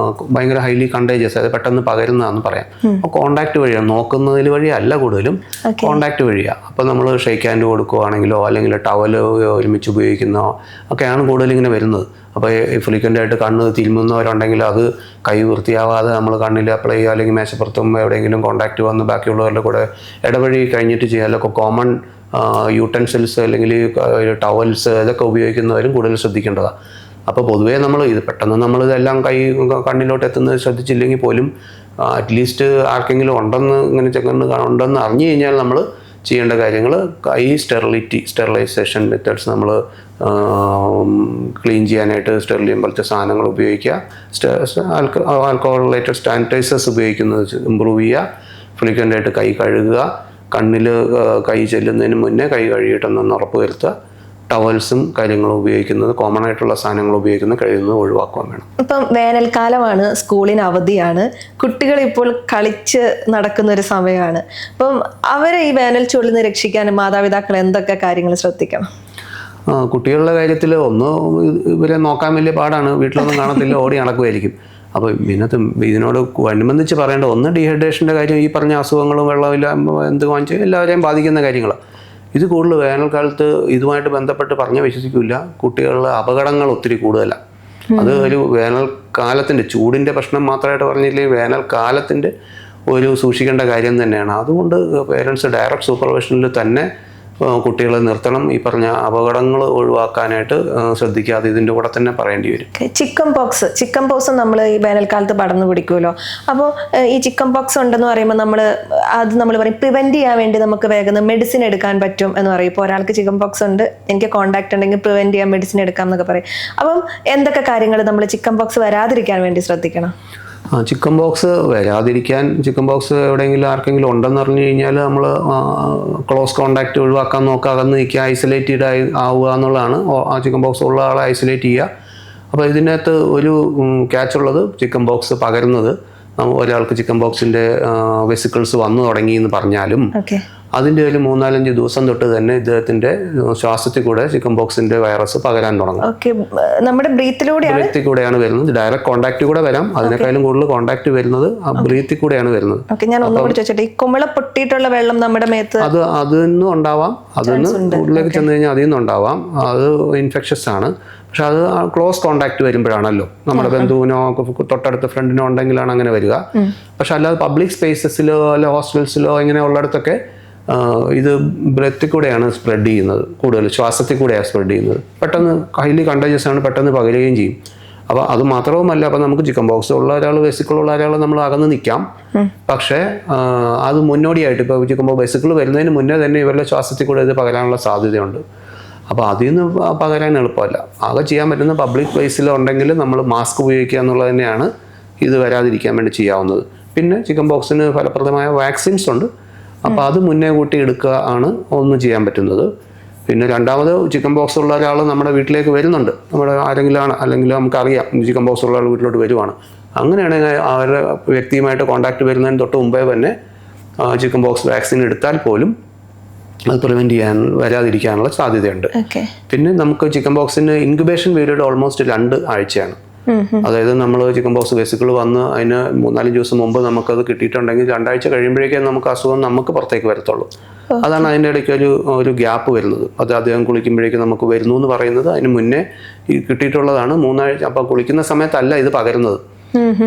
[SPEAKER 1] ഭയങ്കര ഹൈലി കണ്ടേജിയസ്, അത് പെട്ടെന്ന് പകരുന്നതാണെന്ന് പറയാം. അപ്പോൾ കോണ്ടാക്ട് വഴിയാണ്, നോക്കുന്നതിൽ വഴിയല്ല, കൂടുതലും കോണ്ടാക്ട് വഴിയാണ്. അപ്പോൾ നമ്മൾ ഷെയ്ക്ക് ഹാൻഡ് കൊടുക്കുകയാണെങ്കിലോ അല്ലെങ്കിൽ ടവൽ ഒരുമിച്ച് ഉപയോഗിക്കുന്നോ ഒക്കെയാണ് കൂടുതൽ ഇങ്ങനെ വരുന്നത്. അപ്പോൾ ഫ്രീക്വൻ്റായിട്ട് കണ്ണ് തിരുമുന്നവരുണ്ടെങ്കിൽ അത് കൈ വൃത്തിയാവാതെ നമ്മൾ കണ്ണിൽ അപ്ലൈ ചെയ്യുക, അല്ലെങ്കിൽ മേശപ്പുറത്തും എവിടെയെങ്കിലും കോണ്ടാക്ട് വന്ന് ബാക്കിയുള്ളവരുടെ കൂടെ ഇടവഴി കഴിഞ്ഞിട്ട് ചെയ്യാലൊക്കെ കോമൺ യൂട്ടൻസിൽസ് അല്ലെങ്കിൽ ടവൽസ് ഇതൊക്കെ ഉപയോഗിക്കുന്നവരും കൂടുതൽ ശ്രദ്ധിക്കേണ്ടതാണ്. അപ്പോൾ പൊതുവേ നമ്മൾ ഇത് പെട്ടെന്ന് നമ്മളിതെല്ലാം കണ്ണിലോട്ട് എത്തുന്നത് ശ്രദ്ധിച്ചില്ലെങ്കിൽ പോലും അറ്റ്ലീസ്റ്റ് ആർക്കെങ്കിലും ഉണ്ടെന്ന് ഇങ്ങനെ ചെക്കണ്ണ് ഉണ്ടെന്ന് അറിഞ്ഞു കഴിഞ്ഞാൽ നമ്മൾ ചെയ്യേണ്ട കാര്യങ്ങൾ കൈ സ്റ്റെറിലൈസേഷൻ മെത്തേഡ്സ് നമ്മൾ ക്ലീൻ ചെയ്യാനായിട്ട് സ്റ്റെറിലിയം പോലത്തെ സാധനങ്ങൾ ഉപയോഗിക്കുക, ആൽക്കഹോൾ റിലേറ്റഡ് സാനിറ്റൈസേഴ്സ് ഉപയോഗിക്കുന്നത് ഇമ്പ്രൂവ് ചെയ്യുക, ഫ്രീക്വൻ്റായിട്ട് കൈ കഴുകുക, കണ്ണിൽ കൈ ചെല്ലുന്നതിന് മുന്നേ കൈ കഴുകിയിട്ടൊന്ന് ഉറപ്പ് വരുത്തുക, ടവൽസും കാര്യങ്ങളും ഉപയോഗിക്കുന്നത്, കോമൺ ആയിട്ടുള്ള സാധനങ്ങൾ ഉപയോഗിക്കുന്നത് കഴിയുന്നത് ഒഴിവാക്കാൻ വേണം.
[SPEAKER 2] ഇപ്പം വേനൽക്കാലമാണ്, സ്കൂളിന് അവധിയാണ്, കുട്ടികൾ ഇപ്പോൾ കളിച്ച് നടക്കുന്ന ഒരു സമയമാണ്. അപ്പം അവരെ ഈ വേനൽ ചൂടിൽ നിന്ന് രക്ഷിക്കാൻ മാതാപിതാക്കൾ എന്തൊക്കെ കാര്യങ്ങൾ ശ്രദ്ധിക്കണം?
[SPEAKER 1] കുട്ടികളുടെ കാര്യത്തിൽ ഇവരെ നോക്കാൻ വലിയ പാടാണ്, വീട്ടിലൊന്നും കാണത്തില്ല, ഓടി നടക്കുമായിരിക്കും. അപ്പോൾ ഇതിനോട് അനുബന്ധിച്ച് പറയേണ്ട ഡീഹൈഡ്രേഷൻ്റെ കാര്യം. ഈ പറഞ്ഞ അസുഖങ്ങളും വെള്ളമില്ല എന്ത് വാങ്ങിച്ച് എല്ലാവരെയും ബാധിക്കുന്ന കാര്യങ്ങളാണ്. ഇത് കൂടുതൽ വേനൽക്കാലത്ത് ഇതുമായിട്ട് ബന്ധപ്പെട്ട് പറഞ്ഞ് വിശ്വസിക്കില്ല, കുട്ടികളുടെ അപകടങ്ങൾ ഒത്തിരി കൂടുതലാണ്. അത് ഒരു വേനൽക്കാലത്തിൻ്റെ ചൂടിൻ്റെ പ്രശ്നം മാത്രമായിട്ട് പറഞ്ഞില്ലെങ്കിൽ വേനൽക്കാലത്തിൻ്റെ ഒരു സൂക്ഷിക്കേണ്ട കാര്യം തന്നെയാണ്. അതുകൊണ്ട് പേരൻസ് ഡയറക്റ്റ് സൂപ്പർവിഷനിൽ തന്നെ കുട്ടികളെ നിർത്തണം. ഈ പറഞ്ഞ അപകടങ്ങൾ ഒഴിവാക്കാനായിട്ട് ശ്രദ്ധിക്കാതെ ഇതിൻ്റെ കൂടെ തന്നെ പറയേണ്ടി വരും.
[SPEAKER 2] ചിക്കൻ പോക്സ് നമ്മൾ ഈ വേനൽക്കാലത്ത് പടർന്നു പിടിക്കുമല്ലോ. അപ്പോൾ ഈ ചിക്കൻ പോക്സ് ഉണ്ടെന്ന് പറയുമ്പോൾ നമ്മൾ പറയും പ്രിവെന്റ് ചെയ്യാൻ വേണ്ടി നമുക്ക് വേഗം മെഡിസിൻ എടുക്കാൻ പറ്റും എന്ന് പറയും. ഇപ്പോൾ ഒരാൾക്ക് ചിക്കൻ പോക്സ് ഉണ്ട്, എനിക്ക് കോണ്ടാക്ട് ഉണ്ടെങ്കിൽ പ്രിവെന്റ് ചെയ്യാൻ മെഡിസിൻ എടുക്കാം എന്നൊക്കെ പറയും. അപ്പം എന്തൊക്കെ കാര്യങ്ങൾ നമ്മൾ ചിക്കൻ പോക്സ് വരാതിരിക്കാൻ വേണ്ടി ശ്രദ്ധിക്കണം?
[SPEAKER 1] ചിക്കൻ ബോക്സ് വരാതിരിക്കാൻ, ചിക്കൻ ബോക്സ് എവിടെയെങ്കിലും ആർക്കെങ്കിലും ഉണ്ടെന്ന് അറിഞ്ഞു കഴിഞ്ഞാൽ നമ്മൾ ക്ലോസ് കോണ്ടാക്റ്റ് ഒഴിവാക്കാൻ നോക്കുക, അകന്ന് നിൽക്കുക, ഐസൊലേറ്റഡ് ആവുക എന്നുള്ളതാണ്. ആ ചിക്കൻ ബോക്സ് ഉള്ള ആളെ ഐസൊലേറ്റ് ചെയ്യുക. അപ്പോൾ ഇതിനകത്ത് ഒരു ക്യാച്ച് ഉള്ളത്, ചിക്കൻ ബോക്സ് പകരുന്നത് ഒരാൾക്ക് ചിക്കൻ ബോക്സിൻ്റെ വെസിക്കിൾസ് വന്നു തുടങ്ങി എന്ന് പറഞ്ഞാലും അതിൻ്റെ ഒരു 3-4 ദിവസം തൊട്ട് തന്നെ ഇദ്ദേഹത്തിൻ്റെ ശ്വാസത്തിൽ കൂടെ ചിക്കൻ ബോക്സിൻ്റെ വൈറസ് പകരാൻ തുടങ്ങും.
[SPEAKER 2] നമ്മുടെ ബ്രീത്തിൽ
[SPEAKER 1] കൂടെയാണ് വരുന്നത്. ഡയറക്റ്റ് കോണ്ടാക്ട് കൂടെ വരാം, അതിനേക്കാളും കൂടുതൽ കോണ്ടാക്ട് വരുന്നത് ബ്രീത്തിൽ കൂടെയാണ് വരുന്നത്.
[SPEAKER 2] ഞാൻ ഒന്നുകൂടി ചോദിച്ചോട്ടെ, ഈ കുമിള പൊട്ടിയിട്ടുള്ള വെള്ളം നമ്മുടെ മേത്ത്
[SPEAKER 1] അതിൽ ഉണ്ടാവാം, അതിന്ന് ഉള്ളിലേക്ക് ചെന്ന് കഴിഞ്ഞാൽ അതിൽ നിന്നുണ്ടാവാം. അത് ഇൻഫെക്ഷസ് ആണ്. പക്ഷെ അത് ക്ലോസ് കോണ്ടാക്ട് വരുമ്പോഴാണല്ലോ, നമ്മുടെ ബന്ധുവിനോ തൊട്ടടുത്ത ഫ്രണ്ടിനോ ഉണ്ടെങ്കിലാണ് അങ്ങനെ വരിക. പക്ഷെ അല്ലാതെ പബ്ലിക് സ്പേസസിലോ അല്ല ഹോസ്റ്റൽസിലോ ഇങ്ങനെ ഉള്ളിടത്തൊക്കെ ഇത് ബ്രെത്തിൽ കൂടെയാണ് സ്പ്രെഡ് ചെയ്യുന്നത്, കൂടുതൽ ശ്വാസത്തിൽ കൂടെയാണ് സ്പ്രെഡ് ചെയ്യുന്നത്. പെട്ടെന്ന് ഹൈലി കണ്ടേജിയസ് ആണ്, പെട്ടെന്ന് പകരുകയും ചെയ്യും. അപ്പോൾ അത് മാത്രവുമല്ല, അപ്പോൾ നമുക്ക് ചിക്കൻ ബോക്സ് ഉള്ള ഒരാൾ, വെസിക്കിളുള്ള ഒരാൾ നമ്മൾ അകന്ന് നിൽക്കാം. പക്ഷേ അത് മുന്നോടിയായിട്ട് ഇപ്പോൾ ചിക്കൻ വെസിക്കിൾ വരുന്നതിന് മുന്നേ തന്നെ ഇവരുടെ ശ്വാസത്തിൽ കൂടെ ഇത് പകരാനുള്ള സാധ്യതയുണ്ട്. അപ്പോൾ അതിൽ നിന്ന് പകരാൻ എളുപ്പമല്ല. ആകെ ചെയ്യാൻ പറ്റുന്ന പബ്ലിക് പ്ലേസിലോ ഉണ്ടെങ്കിൽ നമ്മൾ മാസ്ക് ഉപയോഗിക്കുക എന്നുള്ളത് തന്നെയാണ് ഇത് വരാതിരിക്കാൻ വേണ്ടി ചെയ്യാവുന്നത്. പിന്നെ ചിക്കൻ ബോക്സിന് ഫലപ്രദമായ വാക്സിൻസ് ഉണ്ട്. അപ്പോൾ അത് മുന്നേ കൂട്ടി എടുക്കുക ആണ് ഒന്ന് ചെയ്യാൻ പറ്റുന്നത്. പിന്നെ രണ്ടാമത്, ചിക്കൻ ബോക്സ് ഉള്ള ഒരാൾ നമ്മുടെ വീട്ടിലേക്ക് വരുന്നുണ്ട്, നമ്മുടെ ആരെങ്കിലും ആണ്, അല്ലെങ്കിൽ നമുക്കറിയാം ചിക്കൻ ബോക്സ് ഉള്ള ആൾ വീട്ടിലോട്ട് വരുവാണ്, അങ്ങനെയാണെങ്കിൽ അവരുടെ വ്യക്തിയുമായിട്ട് കോൺടാക്ട് വരുന്നതിന് തൊട്ട് മുമ്പേ തന്നെ ചിക്കൻ ബോക്സ് വാക്സിൻ എടുത്താൽ പോലും അത് പ്രിവെൻറ്റ് വരാതിരിക്കാനുള്ള സാധ്യതയുണ്ട്. പിന്നെ നമുക്ക് ചിക്കൻ ബോക്സിന് ഇൻക്യുബേഷൻ പീരീഡ് ഓൾമോസ്റ്റ് 2 ആഴ്ചയാണ്. അതായത് നമ്മൾ ചിക്കൻ ബോക്സ് വെസിക്കിൾ വന്ന് അതിന് 3-4 ദിവസം മുമ്പ് നമുക്കത് കിട്ടിയിട്ടുണ്ടെങ്കിൽ 2 ആഴ്ച കഴിയുമ്പോഴേക്കും നമുക്ക് അസുഖം നമുക്ക് പുറത്തേക്ക് വരത്തുള്ളൂ. അതാണ് അതിൻ്റെ ഇടയ്ക്ക് ഒരു ഗ്യാപ്പ് വരുന്നത്. അത് അദ്ദേഹം കുളിക്കുമ്പോഴേക്കും നമുക്ക് വരുന്നു എന്ന് പറയുന്നത് അതിന് മുന്നേ ഈ കിട്ടിയിട്ടുള്ളതാണ് 3 ആഴ്ച. അപ്പം കുളിക്കുന്ന സമയത്തല്ല ഇത് പകരുന്നത്.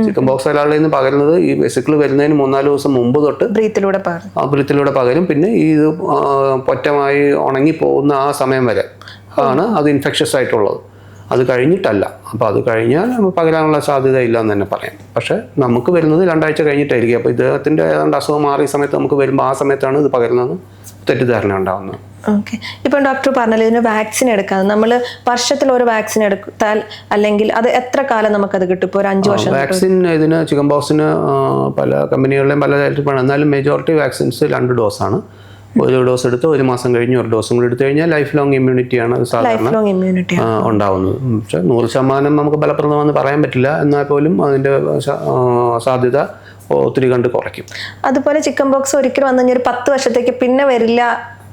[SPEAKER 1] ചിക്കൻ ബോക്സ് ഒരാളുടെ നിന്ന് പകരുന്നത് ഈ വെസിക്കിൾ വരുന്നതിന് 3-4 ദിവസം മുമ്പ് തൊട്ട് ബ്രീത്തിലൂടെ പകരും. പിന്നെ ഈ ഇത് പൊറ്റമായി ഉണങ്ങി പോകുന്ന ആ സമയം വരെ ആണ് അത് ഇൻഫെക്ഷസ് ആയിട്ടുള്ളത്. അത് കഴിഞ്ഞിട്ടല്ല. അപ്പോൾ അത് കഴിഞ്ഞാൽ പകരാനുള്ള സാധ്യത ഇല്ല എന്ന് തന്നെ പറയാം. പക്ഷേ നമുക്ക് വരുന്നത് 2 ആഴ്ച കഴിഞ്ഞിട്ടായിരിക്കും. അപ്പോൾ ഇദ്ദേഹത്തിൻ്റെ ഏതാണ്ട് അസുഖം മാറിയ സമയത്ത് നമുക്ക് വരുമ്പോൾ ആ സമയത്താണ് ഇത് പകരുന്നത് തെറ്റിദ്ധാരണ ഉണ്ടാകുന്നത്.
[SPEAKER 2] ഓക്കെ. ഇപ്പം ഡോക്ടർ പറഞ്ഞല്ലോ ഇതിന് വാക്സിൻ എടുക്കാൻ നമ്മൾ വർഷത്തിൽ ഒരു വാക്സിൻ എടുത്താൽ അല്ലെങ്കിൽ അത് എത്ര കാലം നമുക്കത് കിട്ടും? ഇപ്പോൾ ഒരു 5 വർഷം
[SPEAKER 1] വാക്സിൻ ഇതിന് ചിക്കൻ ബോക്സിന് പല കമ്പനികളിലെയും പല തരത്തിലാണ്. എന്നാലും മെജോറിറ്റി വാക്സിൻസ് 2 ഡോസാണ്. ഒരു ഡോസ് എടുത്ത് 1 മാസം കഴിഞ്ഞ് ഒരു ഡോസും കൂടി എടുത്തു കഴിഞ്ഞാൽ ലൈഫ് ലോങ് ഇമ്മ്യൂണിറ്റിയാണ് സാധാരണ ഉണ്ടാവുന്നത്. പക്ഷെ 100% നമുക്ക് ഫലപ്രദമാണെന്ന് പറയാൻ പറ്റില്ല. എന്നാൽ പോലും അതിൻ്റെ സാധ്യത ഒത്തിരി കണ്ട് കുറയ്ക്കും.
[SPEAKER 2] അതുപോലെ ചിക്കൻ ബോക്സ് ഒരിക്കലും വന്നു കഴിഞ്ഞാൽ 10 വർഷത്തേക്ക് പിന്നെ വരില്ല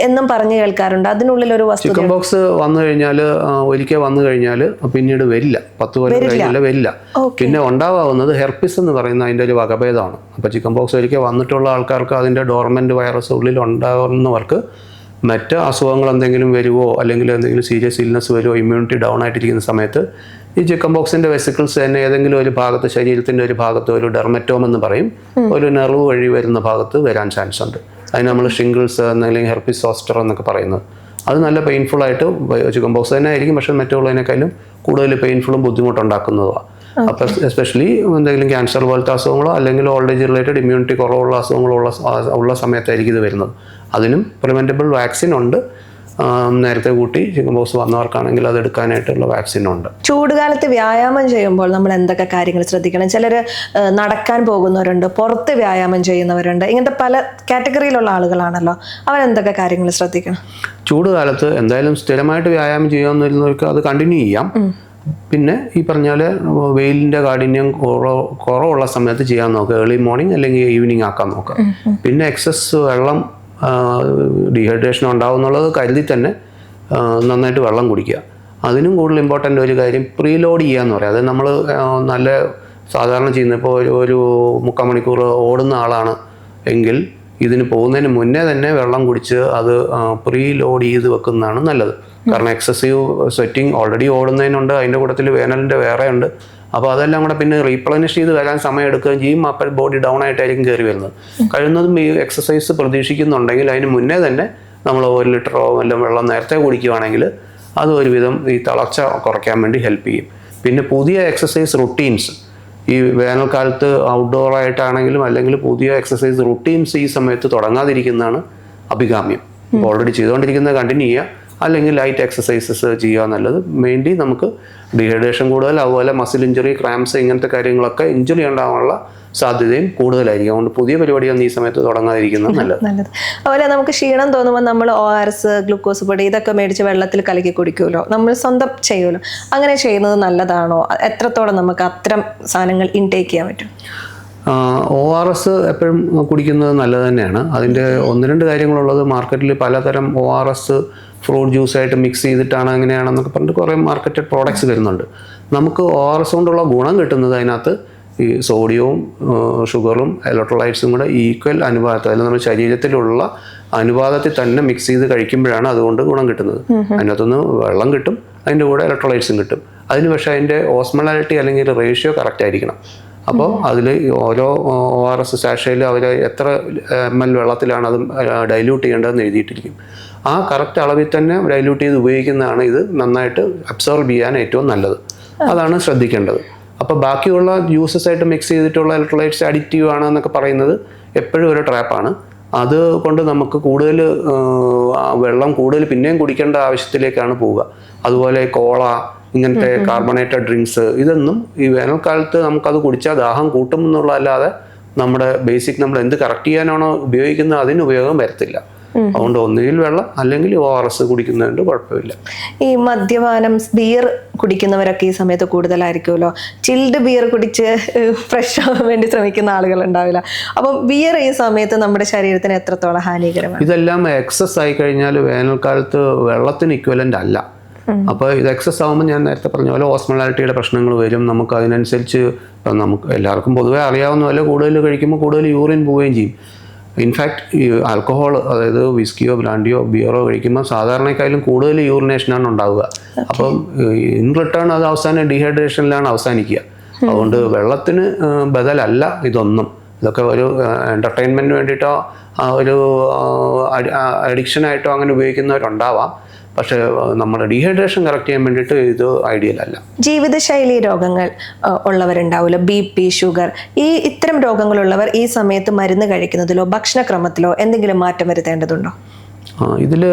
[SPEAKER 2] എന്നും പറഞ്ഞു കേൾക്കാറുണ്ട്. അതിനുള്ളിൽ ഒരു
[SPEAKER 1] ചിക്കൻ ബോക്സ് വന്നു കഴിഞ്ഞാൽ ഒരിക്കൽ വന്നു കഴിഞ്ഞാൽ പിന്നീട് വരില്ല. 10 കൊല്ലം കഴിഞ്ഞാൽ വരില്ല. പിന്നെ ഉണ്ടാവാവുന്നത് ഹെർപ്പിസ് എന്ന് പറയുന്ന അതിൻ്റെ ഒരു വകഭേദമാണ്. അപ്പോൾ ചിക്കൻ ബോക്സ് ഒരിക്കൽ വന്നിട്ടുള്ള ആൾക്കാർക്ക് അതിൻ്റെ ഡോർമെന്റ് വൈറസ് ഉള്ളിൽ ഉണ്ടാകുന്നവർക്ക് മറ്റ് അസുഖങ്ങൾ എന്തെങ്കിലും വരുമോ അല്ലെങ്കിൽ എന്തെങ്കിലും സീരിയസ് ഇൽനെസ് വരുമോ ഇമ്മ്യൂണിറ്റി ഡൗൺ ആയിട്ടിരിക്കുന്ന സമയത്ത് ഈ ചിക്കൻ ബോക്സിൻ്റെ വെസിക്കിൾസ് തന്നെ ഏതെങ്കിലും ഒരു ഭാഗത്ത് ശരീരത്തിൻ്റെ ഒരു ഭാഗത്ത് ഒരു ഡെർമറ്റോം എന്ന് പറയും ഒരു നെർവ് വഴി വരുന്ന ഭാഗത്ത് വരാൻ ചാൻസ് ഉണ്ട്. അതിന് നമ്മൾ ഷിംഗിൾസ് അല്ലെങ്കിൽ ഹെർപ്പിസ് സോസ്റ്റർ എന്നൊക്കെ പറയുന്നത്. അത് നല്ല പെയിൻഫുൾ ആയിട്ട് ചിക്കൻ ബോക്സ് തന്നെ ആയിരിക്കും. പക്ഷേ മറ്റുള്ളതിനേക്കാളും കൂടുതൽ പെയിൻഫുള്ളും ബുദ്ധിമുട്ടുണ്ടാക്കുന്നതാണ്. അപ്പോൾ എസ്പെഷ്യലി എന്തെങ്കിലും ക്യാൻസർ പോലത്തെ അസുഖങ്ങളോ അല്ലെങ്കിൽ ഓൾഡ് ഏജ് റിലേറ്റഡ് ഇമ്മ്യൂണിറ്റി കുറവുള്ള അസുഖങ്ങളോ ഉള്ള സമയത്തായിരിക്കും ഇത് വരുന്നത്. അതിനും പ്രിവെൻറ്റബിൾ വാക്സിൻ ഉണ്ട്. നേരത്തെ കൂട്ടി ചിക്കൻ ബോക്സ് വന്നവർക്കാണെങ്കിൽ അത് എടുക്കാനായിട്ടുള്ള വാക്സിൻ ഉണ്ട്.
[SPEAKER 2] ചൂടുകാലത്ത് വ്യായാമം ചെയ്യുമ്പോൾ നമ്മൾ എന്തൊക്കെ കാര്യങ്ങൾ ശ്രദ്ധിക്കണം? ചിലർ നടക്കാൻ പോകുന്നവരുണ്ട്, പുറത്ത് വ്യായാമം ചെയ്യുന്നവരുണ്ട്, ഇങ്ങനത്തെ പല കാറ്റഗറിയിലുള്ള ആളുകളാണല്ലോ. അവരെന്തൊക്കെ കാര്യങ്ങൾ ശ്രദ്ധിക്കണം?
[SPEAKER 1] ചൂടുകാലത്ത് എന്തായാലും സ്ഥിരമായിട്ട് വ്യായാമം ചെയ്യാവുന്നവർക്ക് അത് കണ്ടിന്യൂ ചെയ്യാം. പിന്നെ ഈ പറഞ്ഞാൽ വെയിലിൻ്റെ കാഠിന്യം കുറവുള്ള സമയത്ത് ചെയ്യാൻ നോക്കുക. ഏർലി മോർണിംഗ് അല്ലെങ്കിൽ ഈവനിങ് ആക്കാൻ നോക്കുക. പിന്നെ എക്സസ് വെള്ളം ഡീഹൈഡ്രേഷൻ ഉണ്ടാവുന്നുള്ളത് കരുതി തന്നെ നന്നായിട്ട് വെള്ളം കുടിക്കുക. അതിനും കൂടുതൽ ഇമ്പോർട്ടൻ്റ് ഒരു കാര്യം പ്രീലോഡ് ചെയ്യുക എന്ന് പറയാം. അത് നമ്മൾ നല്ല സാധാരണ ചെയ്യുന്ന ഇപ്പോൾ ഒരു 3/4 മണിക്കൂർ ഓടുന്ന ആളാണ് എങ്കിൽ ഇതിന് പോകുന്നതിന് മുന്നേ തന്നെ വെള്ളം കുടിച്ച് അത് പ്രീലോഡ് ചെയ്ത് വെക്കുന്നതാണ് നല്ലത്. കാരണം എക്സസീവ് സ്വെറ്റിങ് ഓൾറെഡി ഓടുന്നതിനുണ്ട്, അതിൻ്റെ കൂട്ടത്തിൽ വേനലിൻ്റെ വേറെ ഉണ്ട്. അപ്പോൾ അതെല്ലാം കൂടെ പിന്നെ റീപ്ലനിഷ് ചെയ്ത് വരാൻ സമയം എടുക്കുകയും ചെയ്യും. അപ്പോൾ ബോഡി ഡൗൺ ആയിട്ടായിരിക്കും കയറി വരുന്നത്. കഴിയുന്നതും ഈ എക്സസൈസ് പ്രതീക്ഷിക്കുന്നുണ്ടെങ്കിൽ അതിന് മുന്നേ തന്നെ നമ്മൾ 1 ലിറ്ററോ വല്ല വെള്ളം നേരത്തെ കുടിക്കുകയാണെങ്കിൽ അത് ഒരുവിധം ഈ തളർച്ച കുറയ്ക്കാൻ വേണ്ടി ഹെൽപ്പ് ചെയ്യും. പിന്നെ പുതിയ എക്സസൈസ് റുട്ടീൻസ് ഈ വേനൽക്കാലത്ത് ഔട്ട്ഡോർ ആയിട്ടാണെങ്കിലും അല്ലെങ്കിൽ പുതിയ എക്സസൈസ് റുട്ടീൻസ് ഈ സമയത്ത് തുടങ്ങാതിരിക്കുന്നതാണ് അഭികാമ്യം. ഓൾറെഡി ചെയ്തുകൊണ്ടിരിക്കുന്നത് കണ്ടിന്യൂ ചെയ്യുക, അല്ലെങ്കിൽ ലൈറ്റ് എക്സസൈസസ് ചെയ്യുക നല്ലത്. മെയിൻലി നമുക്ക് ഡീഹൈഡ്രേഷൻ കൂടുതൽ, അതുപോലെ മസിൽ ഇഞ്ചുറി, ക്രാംസ്, ഇങ്ങനത്തെ കാര്യങ്ങളൊക്കെ ഇഞ്ചുറി ഉണ്ടാകാനുള്ള സാധ്യതയും കൂടുതലായിരിക്കും. അതുകൊണ്ട് പുതിയ പരിപാടിയൊന്നും ഈ സമയത്ത് തുടങ്ങാതിരിക്കുന്നത് നല്ലത്.
[SPEAKER 2] അതുപോലെ നമുക്ക് ക്ഷീണം തോന്നുമ്പോൾ നമ്മൾ ORS, ഗ്ലൂക്കോസ് പൊടി ഇതൊക്കെ മേടിച്ച് വെള്ളത്തിൽ കലക്കി കുടിക്കുമല്ലോ, നമ്മൾ സ്വന്തം ചെയ്യുമല്ലോ. അങ്ങനെ ചെയ്യുന്നത് നല്ലതാണോ? എത്രത്തോളം നമുക്ക് അത്തരം സാധനങ്ങൾ ഇൻടേക്ക് ചെയ്യാൻ പറ്റും?
[SPEAKER 1] ORS എപ്പോഴും കുടിക്കുന്നത് നല്ലത് തന്നെയാണ്. അതിൻ്റെ 1-2 കാര്യങ്ങളുള്ളത്. മാർക്കറ്റിൽ പലതരം ORS ഫ്രൂട്ട് ജ്യൂസായിട്ട് മിക്സ് ചെയ്തിട്ടാണ് അങ്ങനെയാണെന്നൊക്കെ പറഞ്ഞിട്ട് കുറേ മാർക്കറ്റഡ് പ്രോഡക്ട്സ് വരുന്നുണ്ട്. നമുക്ക് ORS കൊണ്ടുള്ള ഗുണം കിട്ടുന്നത് അതിനകത്ത് ഈ സോഡിയവും ഷുഗറും ഇലക്ട്രോലൈറ്റ്സും കൂടെ ഈക്വൽ അനുപാതത്തിൽ, അല്ലെങ്കിൽ നമ്മുടെ ശരീരത്തിലുള്ള അനുപാതത്തിൽ തന്നെ മിക്സ് ചെയ്ത് കഴിക്കുമ്പോഴാണ് അതുകൊണ്ട് ഗുണം കിട്ടുന്നത്. അതിനകത്തുനിന്ന് വെള്ളം കിട്ടും, അതിൻ്റെ കൂടെ ഇലക്ട്രോലൈറ്റ്സും കിട്ടും. അതിന് പക്ഷേ അതിൻ്റെ ഓസ്മോലാരിറ്റി അല്ലെങ്കിൽ റേഷ്യോ കറക്റ്റ് ആയിരിക്കണം. അപ്പോൾ അതിൽ ഓരോ ORS സാഷയിൽ അവർ എത്ര ml വെള്ളത്തിലാണ് അത് ഡൈല്യൂട്ട് ചെയ്യേണ്ടതെന്ന് എഴുതിയിട്ടിരിക്കും. ആ കറക്റ്റ് അളവിൽ തന്നെ ഡൈല്യൂട്ട് ചെയ്ത് ഉപയോഗിക്കുന്നതാണ് ഇത് നന്നായിട്ട് അബ്സോർബ് ചെയ്യാൻ ഏറ്റവും നല്ലത്. അതാണ് ശ്രദ്ധിക്കേണ്ടത്. അപ്പോൾ ബാക്കിയുള്ള ജ്യൂസസ് ആയിട്ട് മിക്സ് ചെയ്തിട്ടുള്ള ഇലക്ട്രോലൈറ്റ്സ് അഡിക്റ്റീവ് ആണ് എന്നൊക്കെ പറയുന്നത് എപ്പോഴും ഒരു ട്രാപ്പാണ്. അതുകൊണ്ട് നമുക്ക് കൂടുതൽ വെള്ളം കൂടുതൽ പിന്നെയും കുടിക്കേണ്ട ആവശ്യത്തിലേക്കാണ് പോവുക. അതുപോലെ കോള, ഇങ്ങനത്തെ കാർബണേറ്റഡ് ഡ്രിങ്ക്സ്, ഇതൊന്നും ഈ വേനൽക്കാലത്ത് നമുക്കത് കുടിച്ചാൽ ദാഹം കൂട്ടും എന്നുള്ളതല്ലാതെ നമ്മുടെ ബേസിക് നമ്മൾ എന്ത് കറക്റ്റ് ചെയ്യാനാണോ ഉപയോഗിക്കുന്നത് അതിന് ഉപയോഗം വരത്തില്ല. അതുകൊണ്ട് ഒന്നുകിൽ വെള്ളം അല്ലെങ്കിൽ ORS കുടിക്കുന്നതുകൊണ്ട് കുഴപ്പമില്ല.
[SPEAKER 2] ഈ മദ്യപാനം, ബിയർ കുടിക്കുന്നവരൊക്കെ ഈ സമയത്ത് കൂടുതലായിരിക്കുമല്ലോ. ചിൽഡ് ബിയർ കുടിച്ച് ഫ്രഷ് ആവാൻ വേണ്ടി ശ്രമിക്കുന്ന ആളുകൾ ഉണ്ടാവില്ല. അപ്പം ബിയർ ഈ സമയത്ത് നമ്മുടെ ശരീരത്തിന് എത്രത്തോളം ഹാനികരമാണ്?
[SPEAKER 1] ഇതെല്ലാം എക്സസ് ആയി കഴിഞ്ഞാൽ വേനൽക്കാലത്ത് വെള്ളത്തിന് ഇക്വലൻ്റ് അല്ല. അപ്പോൾ ഇത് എക്സസ് ആകുമ്പോൾ ഞാൻ നേരത്തെ പറഞ്ഞ പോലെ ഓസ്മോളാലിറ്റിയുടെ പ്രശ്നങ്ങൾ വരും. നമുക്ക് അതിനനുസരിച്ച് നമുക്ക് എല്ലാവർക്കും പൊതുവേ അറിയാവുന്ന പോലെ കൂടുതൽ കഴിക്കുമ്പോൾ കൂടുതൽ യൂറിൻ പോവുകയും ചെയ്യും. ഇൻഫാക്ട് ഈ ആൽക്കഹോൾ, അതായത് വിസ്കിയോ ബ്രാൻഡിയോ ബിയറോ കഴിക്കുമ്പോൾ സാധാരണക്കായാലും കൂടുതൽ യൂറിനേഷനാണ് ഉണ്ടാവുക. അപ്പം ഇൻ റിട്ടേൺ അത് അവസാനം ഡീഹൈഡ്രേഷനിലാണ് അവസാനിക്കുക. അതുകൊണ്ട് വെള്ളത്തിന് ബദലല്ല ഇതൊന്നും. ഇതൊക്കെ ഒരു എൻ്റർടൈൻമെൻറ്റിന് വേണ്ടിയിട്ടോ ഒരു അഡിക്ഷനായിട്ടോ അങ്ങനെ ഉപയോഗിക്കുന്നവരുണ്ടാവാം. പക്ഷേ നമ്മുടെ ഡീഹൈഡ്രേഷൻ കറക്റ്റ് ചെയ്യാൻ വേണ്ടിയിട്ട് ഇത് ഐഡിയൽ അല്ല.
[SPEAKER 2] ജീവിതശൈലി രോഗങ്ങൾ ഉള്ളവരുണ്ടാവില്ല, BP, ഷുഗർ, ഇത്തരം രോഗങ്ങളുള്ളവർ ഈ സമയത്ത് മരുന്ന് കഴിക്കുന്നതിലോ ഭക്ഷണക്രമത്തിലോ എന്തെങ്കിലും മാറ്റം വരുത്തേണ്ടതുണ്ടോ?
[SPEAKER 1] ഇതിൽ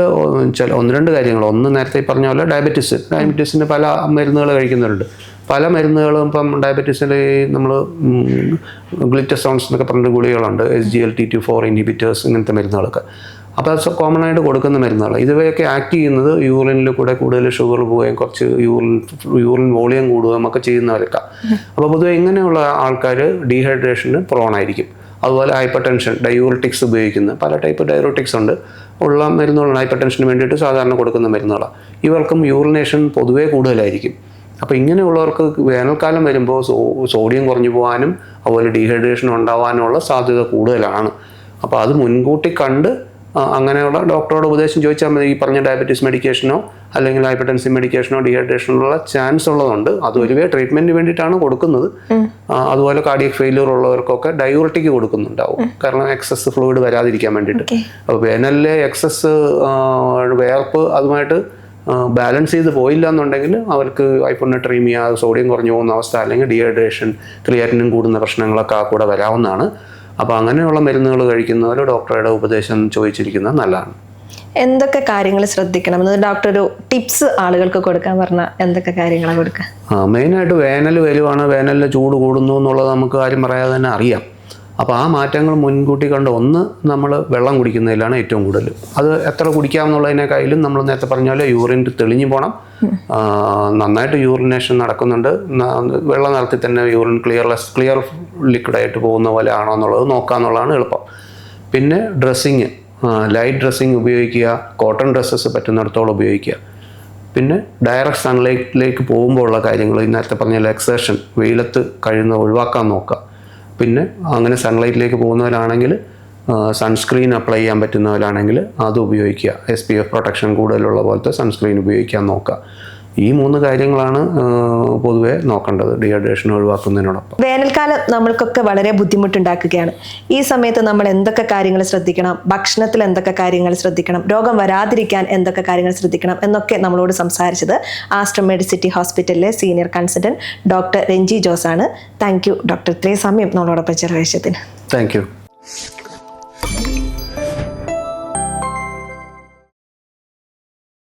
[SPEAKER 1] ഒന്ന് രണ്ട് കാര്യങ്ങൾ. ഒന്ന് നേരത്തെ പറഞ്ഞ പോലെ ഡയബറ്റീസിന് പല മരുന്നുകൾ കഴിക്കുന്നവരുണ്ട്. പല മരുന്നുകളും ഇപ്പം ഡയബറ്റീസിൽ നമ്മൾ ഗ്ലിറ്റസോൺസ് എന്നൊക്കെ പറഞ്ഞ ഗുളികളുണ്ട്, SGLT4 ഇൻഹിബിറ്റേഴ്സ്, ഇങ്ങനത്തെ മരുന്നുകളൊക്കെ. അപ്പോൾ അത് കോമൺ ആയിട്ട് കൊടുക്കുന്ന മരുന്നുകളാണ്. ഇവയൊക്കെ ആക്ട് ചെയ്യുന്നത് യൂറിനിൽ കൂടെ കൂടുതൽ ഷുഗർ പോവുകയും കുറച്ച് യൂറിൻ വോളിയം കൂടുകയും ഒക്കെ ചെയ്യുന്നവരൊക്കെ. അപ്പോൾ പൊതുവെ ഇങ്ങനെയുള്ള ആൾക്കാർ ഡീഹൈഡ്രേഷന് പ്രോണായിരിക്കും. അതുപോലെ ഹൈപ്പർ ടെൻഷൻ, ഡയൂറിറ്റിക്സ് ഉപയോഗിക്കുന്ന പല ടൈപ്പ് ഡയൂറിറ്റിക്സ് ഉള്ള മരുന്നുകളാണ്. ഹൈപ്പർ ടെൻഷന് വേണ്ടിയിട്ട് സാധാരണ കൊടുക്കുന്ന മരുന്നുകളാണ്. ഇവർക്കും യൂറിനേഷൻ പൊതുവേ കൂടുതലായിരിക്കും. അപ്പോൾ ഇങ്ങനെയുള്ളവർക്ക് വേനൽക്കാലം വരുമ്പോൾ സോഡിയം കുറഞ്ഞു പോകാനും അതുപോലെ ഡീഹൈഡ്രേഷൻ ഉണ്ടാകാനുള്ള സാധ്യത കൂടുതലാണ്. അപ്പോൾ അത് മുൻകൂട്ടി കണ്ട് അങ്ങനെയുള്ള ഡോക്ടറോട് ഉപദേശം ചോദിച്ചാൽ മതി. ഈ പറഞ്ഞ ഡയബറ്റീസ് മെഡിക്കേഷനോ അല്ലെങ്കിൽ ഹൈപ്പർ ടെൻസീവ് മെഡിക്കേഷനോ ഡീഹൈഡ്രേഷനുള്ള ചാൻസ് ഉള്ളതുണ്ട്. അത് ഒരുവേ ട്രീറ്റ്മെൻറ്റിന് വേണ്ടിയിട്ടാണ് കൊടുക്കുന്നത്. അതുപോലെ കാർഡിയക് ഫെയിലിയർ ഉള്ളവർക്കൊക്കെ ഡയൂറിറ്റിക് കൊടുക്കുന്നുണ്ടാവും, കാരണം എക്സസ് ഫ്ലൂയിഡ് വരാതിരിക്കാൻ വേണ്ടിയിട്ട്. അപ്പോൾ വേനലിലെ എക്സസ് വേർപ്പ് അതുമായിട്ട് ബാലൻസ് ചെയ്ത് പോയില്ല എന്നുണ്ടെങ്കിൽ അവർക്ക് ഹൈപ്പോനട്രീമിയ, സോഡിയം കുറഞ്ഞു പോകുന്ന അവസ്ഥ, അല്ലെങ്കിൽ ഡീഹൈഡ്രേഷൻ, ക്രിയാറ്റിനും കൂടുന്ന പ്രശ്നങ്ങളൊക്കെ കൂടെ വരാവുന്നതാണ്. അപ്പോൾ അങ്ങനെയുള്ള മരുന്നുകൾ കഴിക്കുന്നവർ ഡോക്ടറുടെ ഉപദേശം ചോദിച്ചിരിക്കുന്നത് നല്ലതാണ്.
[SPEAKER 2] എന്തൊക്കെ കാര്യങ്ങൾ ശ്രദ്ധിക്കണം എന്ന് ഡോക്ടർ ഒരു ടിപ്സ് ആളുകൾക്ക് കൊടുക്കാൻ പറഞ്ഞാൽ എന്തൊക്കെ കാര്യങ്ങളാണ് കൊടുക്കുക?
[SPEAKER 1] മെയിനായിട്ട് വേനൽ വരുവാണ്, വേനലിൽ ചൂട് കൂടുന്നു എന്നുള്ളത് നമുക്ക് ആരും പറയാതെ തന്നെ അറിയാം. അപ്പോൾ ആ മാറ്റങ്ങൾ മുൻകൂട്ടി കണ്ട് ഒന്ന് നമ്മൾ വെള്ളം കുടിക്കുന്നതിലാണ് ഏറ്റവും കൂടുതൽ. അത് എത്ര കുടിക്കാമെന്നുള്ളതിനേക്കാളും നമ്മൾ നേരത്തെ പറഞ്ഞ പോലെ യൂറിൻ തെളിഞ്ഞു പോകണം, നന്നായിട്ട് യൂറിനേഷൻ നടക്കുന്നുണ്ട്, വെള്ള നിറത്തിൽ തന്നെ യൂറിൻ ക്ലിയർ ലിക്വിഡായിട്ട് പോകുന്ന പോലെ ആണോ എന്നുള്ളത് നോക്കാമെന്നുള്ളതാണ് എളുപ്പം. പിന്നെ ഡ്രസ്സിങ്, ലൈറ്റ് ഡ്രസ്സിങ് ഉപയോഗിക്കുക, കോട്ടൺ ഡ്രസ്സസ് പറ്റുന്നിടത്തോളം ഉപയോഗിക്കുക. പിന്നെ ഡയറക്റ്റ് സൺലൈറ്റിലേക്ക് പോകുമ്പോൾ ഉള്ള കാര്യങ്ങൾ, നേരത്തെ പറഞ്ഞ എക്സേഷൻ, വെയിലത്ത് കഴിയുന്നത് ഒഴിവാക്കാൻ നോക്കുക. പിന്നെ അങ്ങനെ സൺലൈറ്റിലേക്ക് പോകുന്നവരാണെങ്കിൽ സൺസ്ക്രീൻ അപ്ലൈ ചെയ്യാൻ പറ്റുന്നവരാണെങ്കിൽ അത് ഉപയോഗിക്കുക. SPF പ്രൊട്ടക്ഷൻ കൂടുതലുള്ള പോലത്തെ സൺസ്ക്രീൻ ഉപയോഗിക്കാൻ നോക്കുക. ഈ 3 കാര്യങ്ങളാണ് പൊതുവെ നോക്കേണ്ടത് ഡീഹൈഡ്രേഷൻ ഒഴിവാക്കുന്നതിനോടൊപ്പം.
[SPEAKER 2] വേനൽക്കാലം നമ്മൾക്കൊക്കെ വളരെ ബുദ്ധിമുട്ടുണ്ടാക്കുകയാണ്. ഈ സമയത്ത് നമ്മൾ എന്തൊക്കെ കാര്യങ്ങൾ ശ്രദ്ധിക്കണം, ഭക്ഷണത്തിൽ എന്തൊക്കെ കാര്യങ്ങൾ ശ്രദ്ധിക്കണം, രോഗം വരാതിരിക്കാൻ എന്തൊക്കെ കാര്യങ്ങൾ ശ്രദ്ധിക്കണം എന്നൊക്കെ നമ്മളോട് സംസാരിച്ചത് ആസ്റ്റർ മെഡിസിറ്റി ഹോസ്പിറ്റലിലെ senior consultant doctor Ranji Jose ആണ്. താങ്ക് യു ഡോക്ടർ, ഇത്രയും സമയം നമ്മളോടൊപ്പം ചെലവഴിച്ചതിന്.
[SPEAKER 1] Thank you.